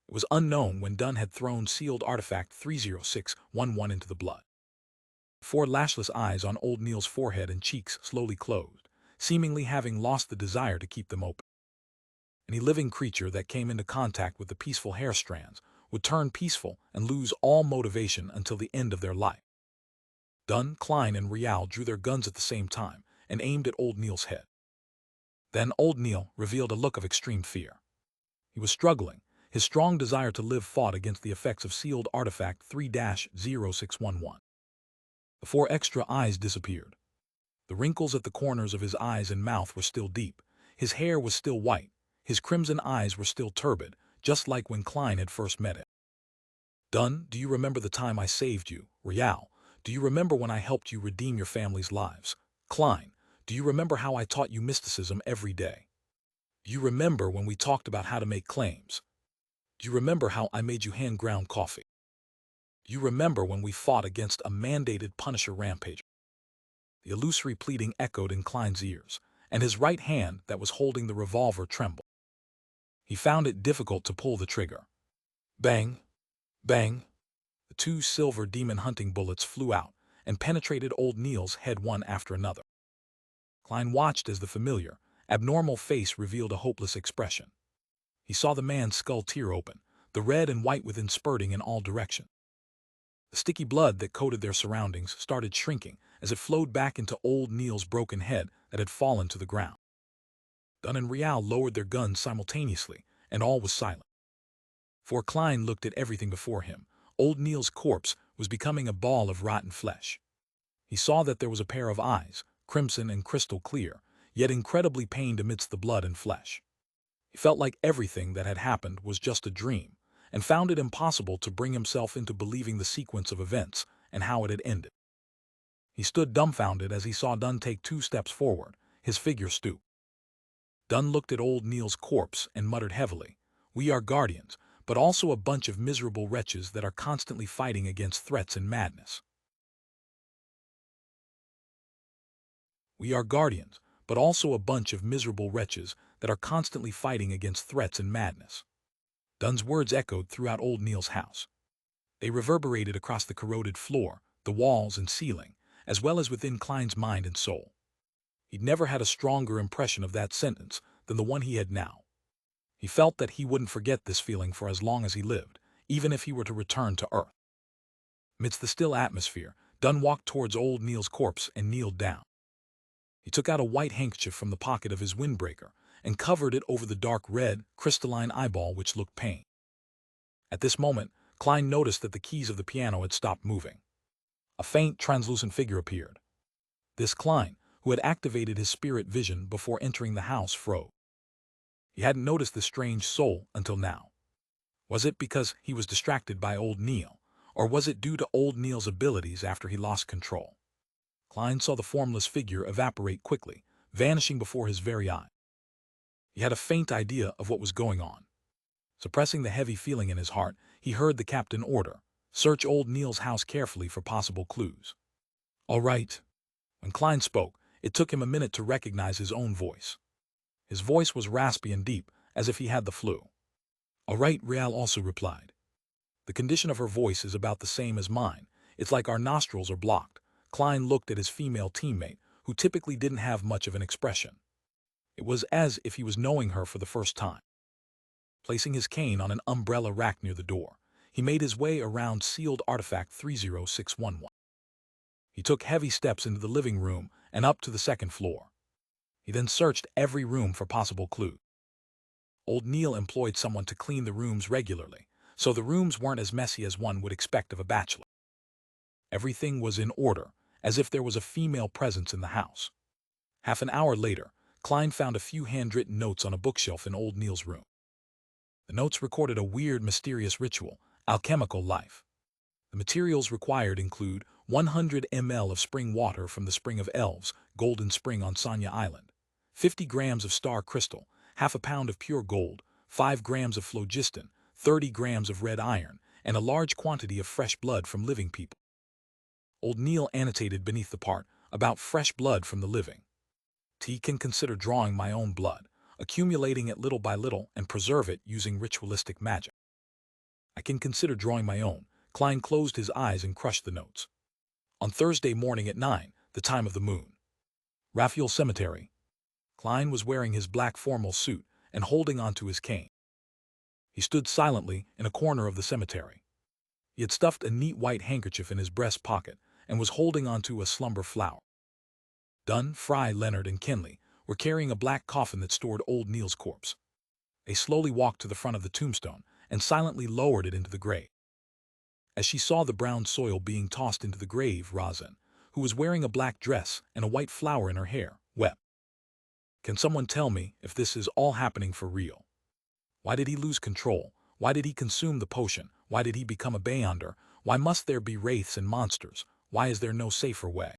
It was unknown when Dunn had thrown sealed artifact 30611 into the blood. 4 lashless eyes on Old Neil's forehead and cheeks slowly closed, seemingly having lost the desire to keep them open. Any living creature that came into contact with the peaceful hair strands would turn peaceful and lose all motivation until the end of their life. Dunn, Klein, and Rial drew their guns at the same time and aimed at Old Neil's head. Then Old Neil revealed a look of extreme fear. He was struggling. His strong desire to live fought against the effects of sealed artifact 3-0611. The 4 extra eyes disappeared. The wrinkles at the corners of his eyes and mouth were still deep. His hair was still white. His crimson eyes were still turbid, just like when Klein had first met him. Dunn, do you remember the time I saved you? Rial, do you remember when I helped you redeem your family's lives? Klein, Do you remember how I taught you mysticism every day? Do you remember when we talked about how to make claims? Do you remember how I made you hand-ground coffee? Do you remember when we fought against a mandated Punisher rampager? The illusory pleading echoed in Klein's ears, and his right hand that was holding the revolver trembled. He found it difficult to pull the trigger. Bang! Bang! The two silver demon hunting bullets flew out and penetrated old Neil's head one after another. Klein watched as the familiar, abnormal face revealed a hopeless expression. He saw the man's skull tear open, the red and white within spurting in all directions. The sticky blood that coated their surroundings started shrinking as it flowed back into old Neil's broken head that had fallen to the ground. Dunn and Rial lowered their guns simultaneously, and all was silent. For Klein looked at everything before him. Old Neil's corpse was becoming a ball of rotten flesh. He saw that there was a pair of eyes, crimson and crystal clear, yet incredibly pained amidst the blood and flesh. He felt like everything that had happened was just a dream, and found it impossible to bring himself into believing the sequence of events and how it had ended. He stood dumbfounded as he saw Dunn take 2 steps forward, his figure stoop. Dunn looked at old Neil's corpse and muttered heavily, "We are guardians, but also a bunch of miserable wretches that are constantly fighting against threats and madness. We are guardians, but also a bunch of miserable wretches that are constantly fighting against threats and madness." Dunn's words echoed throughout old Neil's house. They reverberated across the corroded floor, the walls and ceiling, as well as within Klein's mind and soul. He'd never had a stronger impression of that sentence than the one he had now. He felt that he wouldn't forget this feeling for as long as he lived, even if he were to return to Earth. Amidst the still atmosphere, Dunn walked towards old Neil's corpse and kneeled down. He took out a white handkerchief from the pocket of his windbreaker and covered it over the dark red, crystalline eyeball which looked pain. At this moment, Klein noticed that the keys of the piano had stopped moving. A faint, translucent figure appeared. This Klein, who had activated his spirit vision before entering the house, froze. He hadn't noticed this strange soul until now. Was it because he was distracted by old Neil, or was it due to old Neil's abilities after he lost control? Klein saw the formless figure evaporate quickly, vanishing before his very eye. He had a faint idea of what was going on. Suppressing the heavy feeling in his heart, he heard the captain order, "Search old Neil's house carefully for possible clues." "All right." When Klein spoke, it took him a minute to recognize his own voice. His voice was raspy and deep, as if he had the flu. "All right," Rial also replied. The condition of her voice is about the same as mine. It's like our nostrils are blocked. Klein looked at his female teammate, who typically didn't have much of an expression. It was as if he was knowing her for the first time. Placing his cane on an umbrella rack near the door, he made his way around sealed artifact 30611. He took heavy steps into the living room and up to the second floor. He then searched every room for possible clues. Old Neil employed someone to clean the rooms regularly, so the rooms weren't as messy as one would expect of a bachelor. Everything was in order, as if there was a female presence in the house. Half an hour later, Klein found a few handwritten notes on a bookshelf in old Neil's room. The notes recorded a weird, mysterious ritual, alchemical life. The materials required include 100 ml of spring water from the Spring of Elves, Golden Spring on Sonya Island, 50 grams of star crystal, half a pound of pure gold, 5 grams of phlogiston, 30 grams of red iron, and a large quantity of fresh blood from living people. Old Neil annotated beneath the part about fresh blood from the living. "T can consider drawing my own blood, accumulating it little by little and preserve it using ritualistic magic. I can consider drawing my own." Klein closed his eyes and crushed the notes. "On Thursday morning at 9, the time of the moon. Raphael Cemetery." Klein was wearing his black formal suit and holding onto his cane. He stood silently in a corner of the cemetery. He had stuffed a neat white handkerchief in his breast pocket and was holding onto a slumber flower. Dunn, Fry, Leonard, and Kenley were carrying a black coffin that stored old Neil's corpse. They slowly walked to the front of the tombstone and silently lowered it into the grave. As she saw the brown soil being tossed into the grave, Razan, who was wearing a black dress and a white flower in her hair, wept. "Can someone tell me if this is all happening for real? Why did he lose control? Why did he consume the potion? Why did he become a Beyonder? Why must there be wraiths and monsters? Why is there no safer way?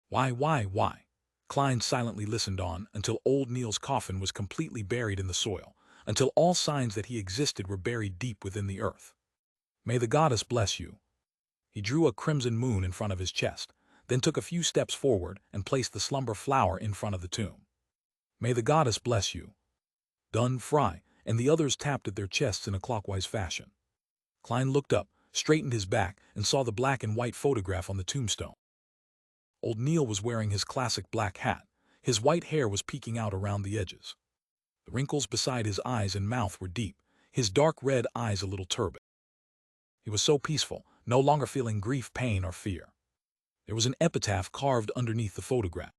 Why? Klein silently listened on until old Neil's coffin was completely buried in the soil, until all signs that he existed were buried deep within the earth. May the goddess bless you. He drew a crimson moon in front of his chest, then took a few steps forward and placed the slumber flower in front of the tomb. May the goddess bless you. Dunn, Fry, and the others tapped at their chests in a clockwise fashion. Klein looked up, straightened his back, and saw the black and white photograph on the tombstone. Old Neil was wearing his classic black hat. His white hair was peeking out around the edges. The wrinkles beside his eyes and mouth were deep, his dark red eyes a little turbid. He was so peaceful, no longer feeling grief, pain, or fear. There was an epitaph carved underneath the photograph.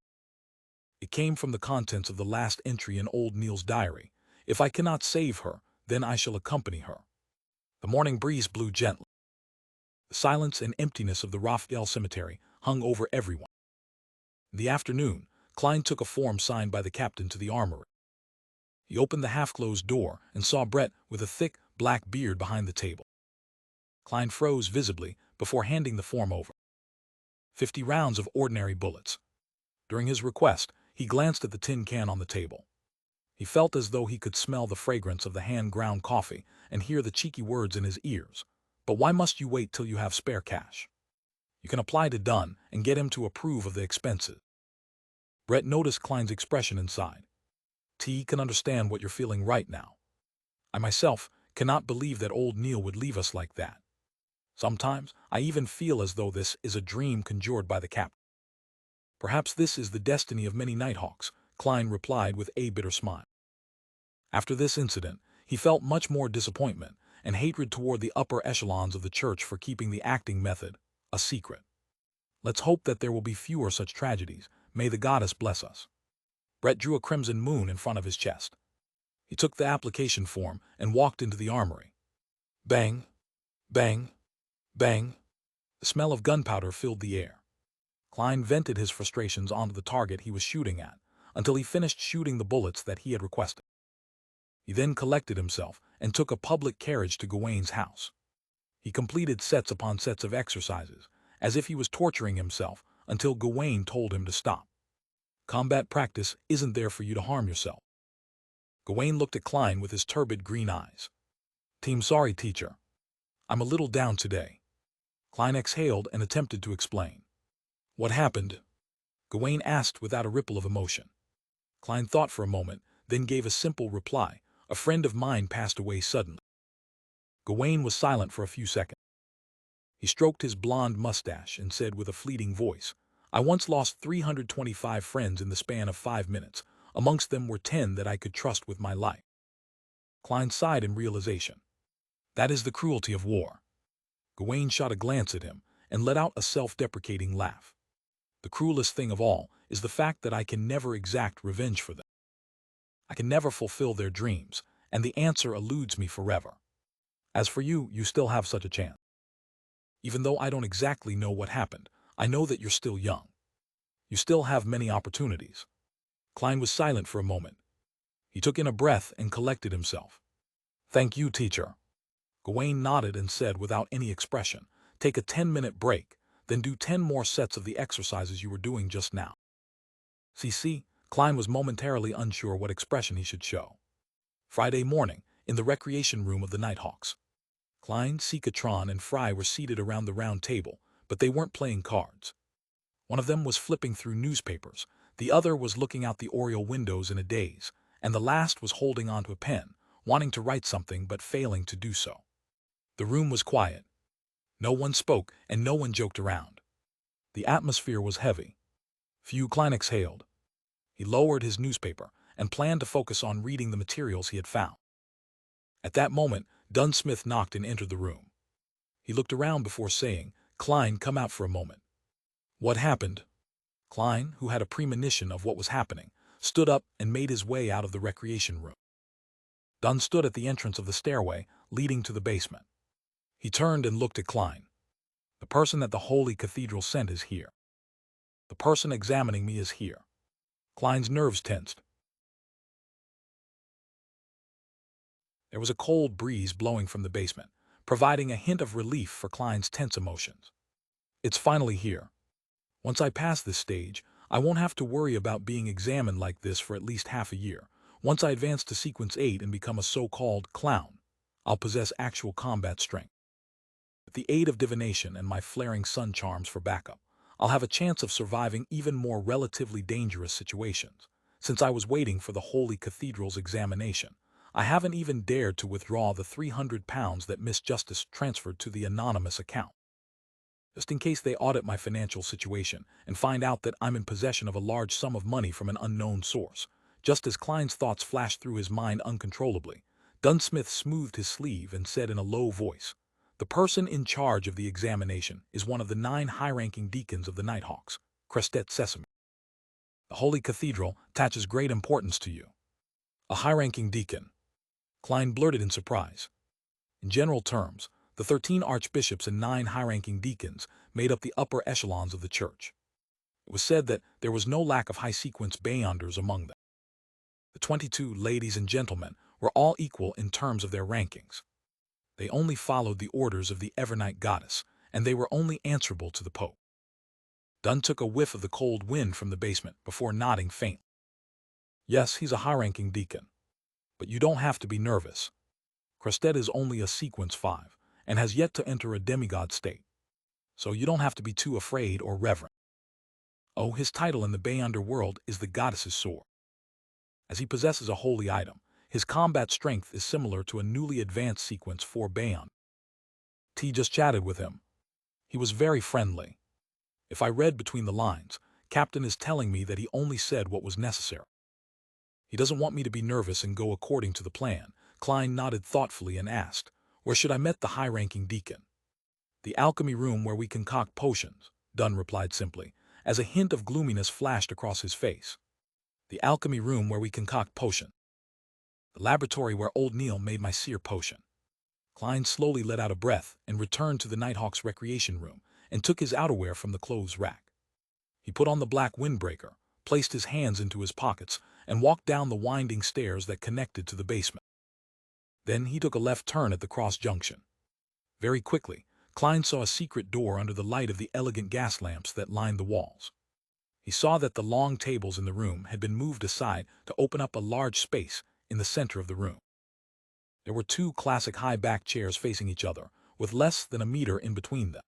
It came from the contents of the last entry in old Neil's diary. If I cannot save her, then I shall accompany her. The morning breeze blew gently. The silence and emptiness of the Raphael cemetery hung over everyone. In the afternoon, Klein took a form signed by the captain to the armory. He opened the half-closed door and saw Brett with a thick, black beard behind the table. Klein froze visibly before handing the form over. 50 rounds of ordinary bullets. During his request, he glanced at the tin can on the table. He felt as though he could smell the fragrance of the hand-ground coffee and hear the cheeky words in his ears. But why must you wait till you have spare cash? You can apply to Dunn and get him to approve of the expenses. Brett noticed Klein's expression and sighed. T can understand what you're feeling right now. I myself cannot believe that old Neil would leave us like that. Sometimes I even feel as though this is a dream conjured by the captain. Perhaps this is the destiny of many Nighthawks, Klein replied with a bitter smile. After this incident, he felt much more disappointment and hatred toward the upper echelons of the church for keeping the acting method a secret. Let's hope that there will be fewer such tragedies. May the goddess bless us. Brett drew a crimson moon in front of his chest. He took the application form and walked into the armory. Bang, bang, bang. The smell of gunpowder filled the air. Klein vented his frustrations onto the target he was shooting at until he finished shooting the bullets that he had requested. He then collected himself and took a public carriage to Gawain's house. He completed sets upon sets of exercises, as if he was torturing himself, until Gawain told him to stop. Combat practice isn't there for you to harm yourself. Gawain looked at Klein with his turbid green eyes. Team, sorry, teacher. I'm a little down today. Klein exhaled and attempted to explain. What happened? Gawain asked without a ripple of emotion. Klein thought for a moment, then gave a simple reply. A friend of mine passed away suddenly. Gawain was silent for a few seconds. He stroked his blonde mustache and said with a fleeting voice, I once lost 325 friends in the span of 5 minutes. Amongst them were 10 that I could trust with my life. Klein sighed in realization. That is the cruelty of war. Gawain shot a glance at him and let out a self-deprecating laugh. The cruelest thing of all is the fact that I can never exact revenge for them. I can never fulfill their dreams, and the answer eludes me forever. As for you, you still have such a chance. Even though I don't exactly know what happened, I know that you're still young. You still have many opportunities. Klein was silent for a moment. He took in a breath and collected himself. Thank you, teacher. Gawain nodded and said without any expression, take a 10-minute break, then do 10 more sets of the exercises you were doing just now. See, Klein was momentarily unsure what expression he should show. Friday morning, in the recreation room of the Nighthawks. Klein, Sikatron, and Fry were seated around the round table, but they weren't playing cards. One of them was flipping through newspapers, the other was looking out the oriel windows in a daze, and the last was holding onto a pen, wanting to write something but failing to do so. The room was quiet. No one spoke and no one joked around. The atmosphere was heavy. Klein exhaled. He lowered his newspaper and planned to focus on reading the materials he had found. At that moment, Dunn Smith knocked and entered the room. He looked around before saying, Klein, come out for a moment. What happened? Klein, who had a premonition of what was happening, stood up and made his way out of the recreation room. Dunn stood at the entrance of the stairway leading to the basement. He turned and looked at Klein. The person that the Holy Cathedral sent is here. The person examining me is here. Klein's nerves tensed. There was a cold breeze blowing from the basement, providing a hint of relief for Klein's tense emotions. It's finally here. Once I pass this stage, I won't have to worry about being examined like this for at least half a year. Once I advance to Sequence 8 and become a so-called clown, I'll possess actual combat strength. With the aid of divination and my flaring sun charms for backup, I'll have a chance of surviving even more relatively dangerous situations. Since I was waiting for the Holy Cathedral's examination, I haven't even dared to withdraw the 300 pounds that Miss Justice transferred to the anonymous account. Just in case they audit my financial situation and find out that I'm in possession of a large sum of money from an unknown source. Just as Klein's thoughts flashed through his mind uncontrollably, Dunsmith smoothed his sleeve and said in a low voice, "The person in charge of the examination is one of the 9 high-ranking deacons of the Nighthawks, Crestet Sesame. The Holy Cathedral attaches great importance to you." "A high-ranking deacon?" Klein blurted in surprise. In general terms, the 13 archbishops and 9 high-ranking deacons made up the upper echelons of the church. It was said that there was no lack of high-sequence Bayonders among them. The 22 ladies and gentlemen were all equal in terms of their rankings. They only followed the orders of the Evernight goddess, and they were only answerable to the Pope. Dunn took a whiff of the cold wind from the basement before nodding faintly. "Yes, he's a high-ranking deacon. But you don't have to be nervous. Crestet is only a Sequence 5, and has yet to enter a demigod state. So you don't have to be too afraid or reverent. Oh, his title in the Bayonder world is the Goddess's Sword. As he possesses a holy item, his combat strength is similar to a newly advanced Sequence 4 Bayond. T just chatted with him. He was very friendly. If I read between the lines, Captain is telling me that he only said what was necessary. He doesn't want me to be nervous and go according to the plan." Klein nodded thoughtfully and asked, "Where should I meet the high-ranking deacon?" "The alchemy room where we concoct potions," Dunn replied simply, as a hint of gloominess flashed across his face. "The alchemy room where we concoct potions. The laboratory where old Neil made my seer potion." Klein slowly let out a breath and returned to the Nighthawk's recreation room and took his outerwear from the clothes rack. He put on the black windbreaker, placed his hands into his pockets, and walked down the winding stairs that connected to the basement. Then he took a left turn at the cross junction. Very quickly, Klein saw a secret door under the light of the elegant gas lamps that lined the walls. He saw that the long tables in the room had been moved aside to open up a large space in the center of the room. There were 2 classic high-back chairs facing each other, with less than a meter in between them.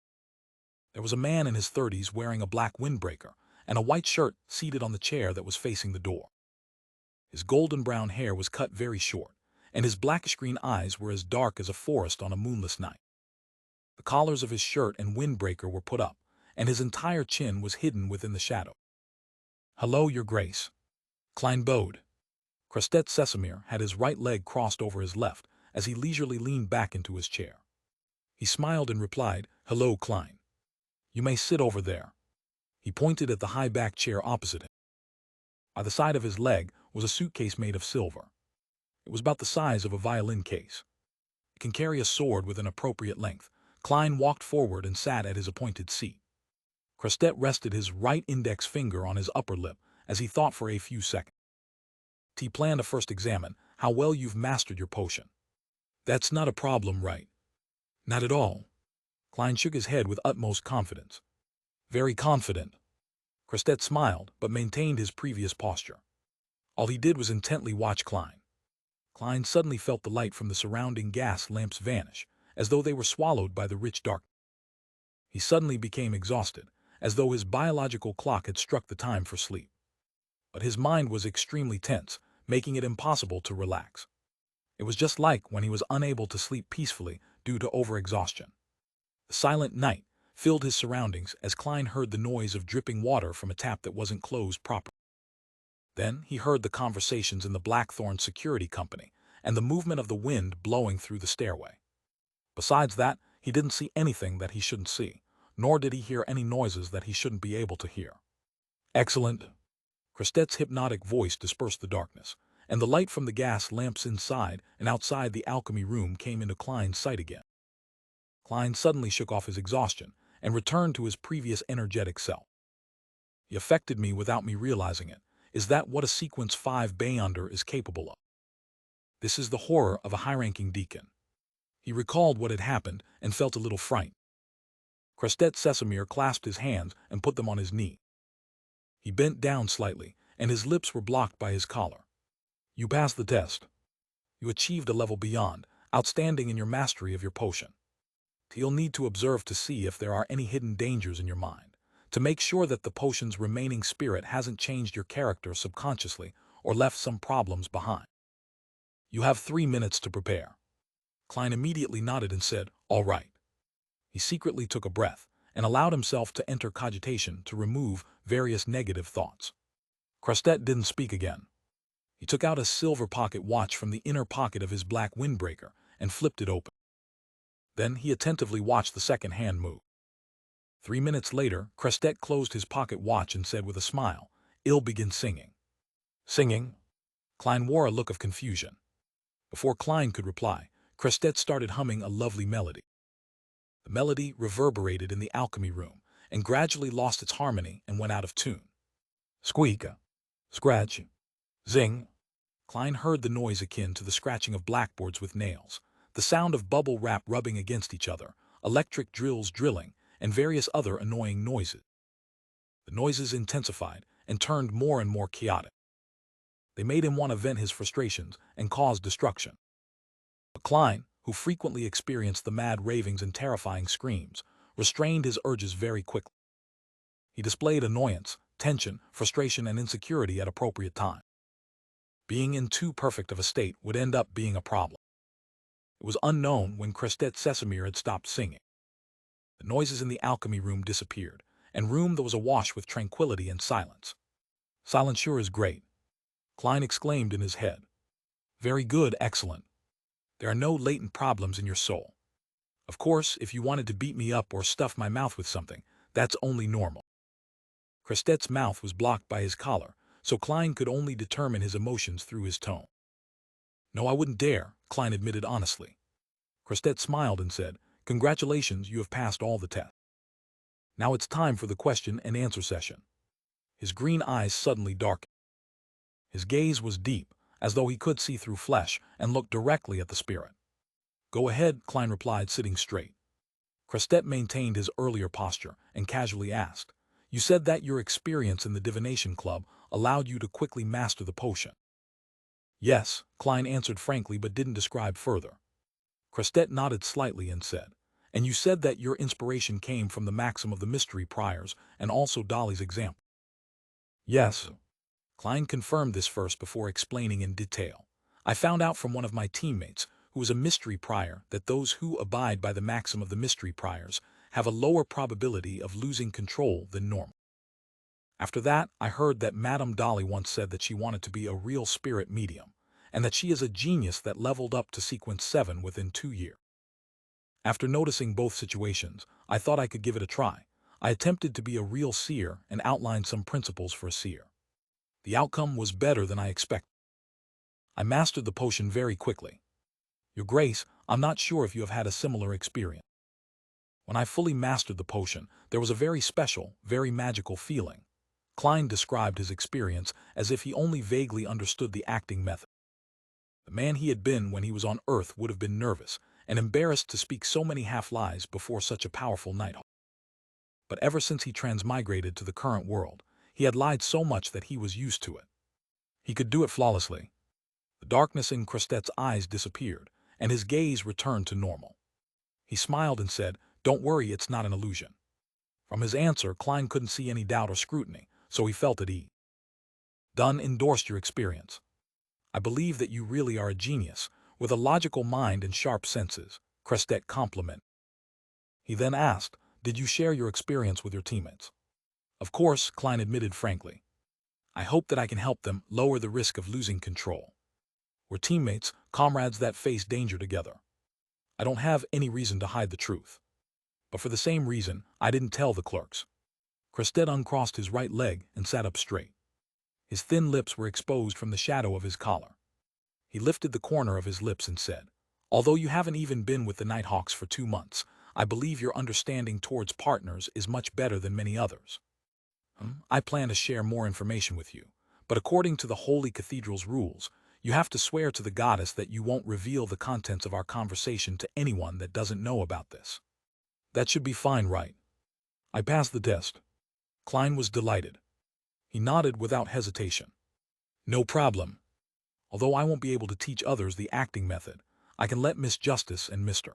There was a man in his 30s wearing a black windbreaker and a white shirt seated on the chair that was facing the door. His golden-brown hair was cut very short, and his blackish-green eyes were as dark as a forest on a moonless night. The collars of his shirt and windbreaker were put up, and his entire chin was hidden within the shadow. "Hello, Your Grace." Klein bowed. Crestet Sesamir had his right leg crossed over his left as he leisurely leaned back into his chair. He smiled and replied, "Hello, Klein. You may sit over there." He pointed at the high-back chair opposite him. By the side of his leg was a suitcase made of silver. It was about the size of a violin case. It can carry a sword with an appropriate length. Klein walked forward and sat at his appointed seat. Crestet rested his right index finger on his upper lip as he thought for a few seconds. He planned to first examine how well you've mastered your potion. "That's not a problem, right?" "Not at all." Klein shook his head with utmost confidence. "Very confident." Crestet smiled, but maintained his previous posture. All he did was intently watch Klein. Klein suddenly felt the light from the surrounding gas lamps vanish, as though they were swallowed by the rich dark. He suddenly became exhausted, as though his biological clock had struck the time for sleep. But his mind was extremely tense, making it impossible to relax. It was just like when he was unable to sleep peacefully due to overexhaustion. The silent night filled his surroundings as Klein heard the noise of dripping water from a tap that wasn't closed properly. Then he heard the conversations in the Blackthorn Security Company and the movement of the wind blowing through the stairway. Besides that, he didn't see anything that he shouldn't see, nor did he hear any noises that he shouldn't be able to hear. "Excellent." Crestet's hypnotic voice dispersed the darkness, and the light from the gas lamps inside and outside the alchemy room came into Klein's sight again. Klein suddenly shook off his exhaustion and returned to his previous energetic self. "He affected me without me realizing it. Is that what a Sequence 5 Bayonder is capable of? This is the horror of a high-ranking deacon." He recalled what had happened and felt a little frightened. Crestet Sesamir clasped his hands and put them on his knee. He bent down slightly, and his lips were blocked by his collar. You passed the test. You achieved a level beyond, outstanding in your mastery of your potion. You'll need to observe to see if there are any hidden dangers in your mind, to make sure that the potion's remaining spirit hasn't changed your character subconsciously or left some problems behind. You have 3 minutes to prepare. Klein immediately nodded and said, all right. He secretly took a breath and allowed himself to enter cogitation to remove various negative thoughts. Crestet didn't speak again. He took out a silver pocket watch from the inner pocket of his black windbreaker and flipped it open. Then he attentively watched the second hand move. 3 minutes later, Crestet closed his pocket watch and said with a smile, "I'll begin singing." Singing? Klein wore a look of confusion. Before Klein could reply, Crestet started humming a lovely melody. The melody reverberated in the alchemy room and gradually lost its harmony and went out of tune. Squeak, scratch, zing. Klein heard the noise akin to the scratching of blackboards with nails, the sound of bubble wrap rubbing against each other, electric drills drilling, and various other annoying noises. The noises intensified and turned more and more chaotic. They made him want to vent his frustrations and cause destruction. But Klein, who frequently experienced the mad ravings and terrifying screams, restrained his urges very quickly. He displayed annoyance, tension, frustration, and insecurity at appropriate times. Being in too perfect of a state would end up being a problem. It was unknown when Crestet Sesamir had stopped singing. The noises in the alchemy room disappeared, and room that was awash with tranquility and silence. Silence sure is great, Klein exclaimed in his head. Very good, excellent. There are no latent problems in your soul. Of course, if you wanted to beat me up or stuff my mouth with something, that's only normal. Crestet's mouth was blocked by his collar, so Klein could only determine his emotions through his tone. No, I wouldn't dare, Klein admitted honestly. Crestet smiled and said, congratulations, you have passed all the tests. Now it's time for the question and answer session. His green eyes suddenly darkened. His gaze was deep, as though he could see through flesh, and looked directly at the spirit. Go ahead, Klein replied, sitting straight. Crestet maintained his earlier posture and casually asked, you said that your experience in the divination club allowed you to quickly master the potion. Yes, Klein answered frankly but didn't describe further. Crestet nodded slightly and said, and you said that your inspiration came from the maxim of the mystery priors and also Dolly's example. Yes. Klein confirmed this first before explaining in detail. I found out from one of my teammates, who is a mystery prior, that those who abide by the maxim of the mystery priors have a lower probability of losing control than normal. After that, I heard that Madame Dolly once said that she wanted to be a real spirit medium, and that she is a genius that leveled up to sequence 7 within 2 years. After noticing both situations, I thought I could give it a try. I attempted to be a real seer and outlined some principles for a seer. The outcome was better than I expected. I mastered the potion very quickly. Your Grace, I'm not sure if you have had a similar experience. When I fully mastered the potion, there was a very special, very magical feeling. Klein described his experience as if he only vaguely understood the acting method. The man he had been when he was on Earth would have been nervous and embarrassed to speak so many half-lies before such a powerful nighthawk. But ever since he transmigrated to the current world, he had lied so much that he was used to it. He could do it flawlessly. The darkness in Crestet's eyes disappeared, and his gaze returned to normal. He smiled and said, don't worry, it's not an illusion. From his answer, Klein couldn't see any doubt or scrutiny, so he felt at ease. Dunn endorsed your experience. I believe that you really are a genius, with a logical mind and sharp senses, Crestet complimented. He then asked, did you share your experience with your teammates? Of course, Klein admitted frankly. I hope that I can help them lower the risk of losing control. We're teammates, comrades that face danger together. I don't have any reason to hide the truth. But for the same reason, I didn't tell the clerks. Crestet uncrossed his right leg and sat up straight. His thin lips were exposed from the shadow of his collar. He lifted the corner of his lips and said, although you haven't even been with the Nighthawks for 2 months, I believe your understanding towards partners is much better than many others. I plan to share more information with you, but according to the Holy Cathedral's rules, you have to swear to the goddess that you won't reveal the contents of our conversation to anyone that doesn't know about this. That should be fine, right? I passed the test. Klein was delighted. He nodded without hesitation. No problem. Although I won't be able to teach others the acting method, I can let Miss Justice and Mr.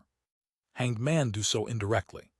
Hanged Man do so indirectly.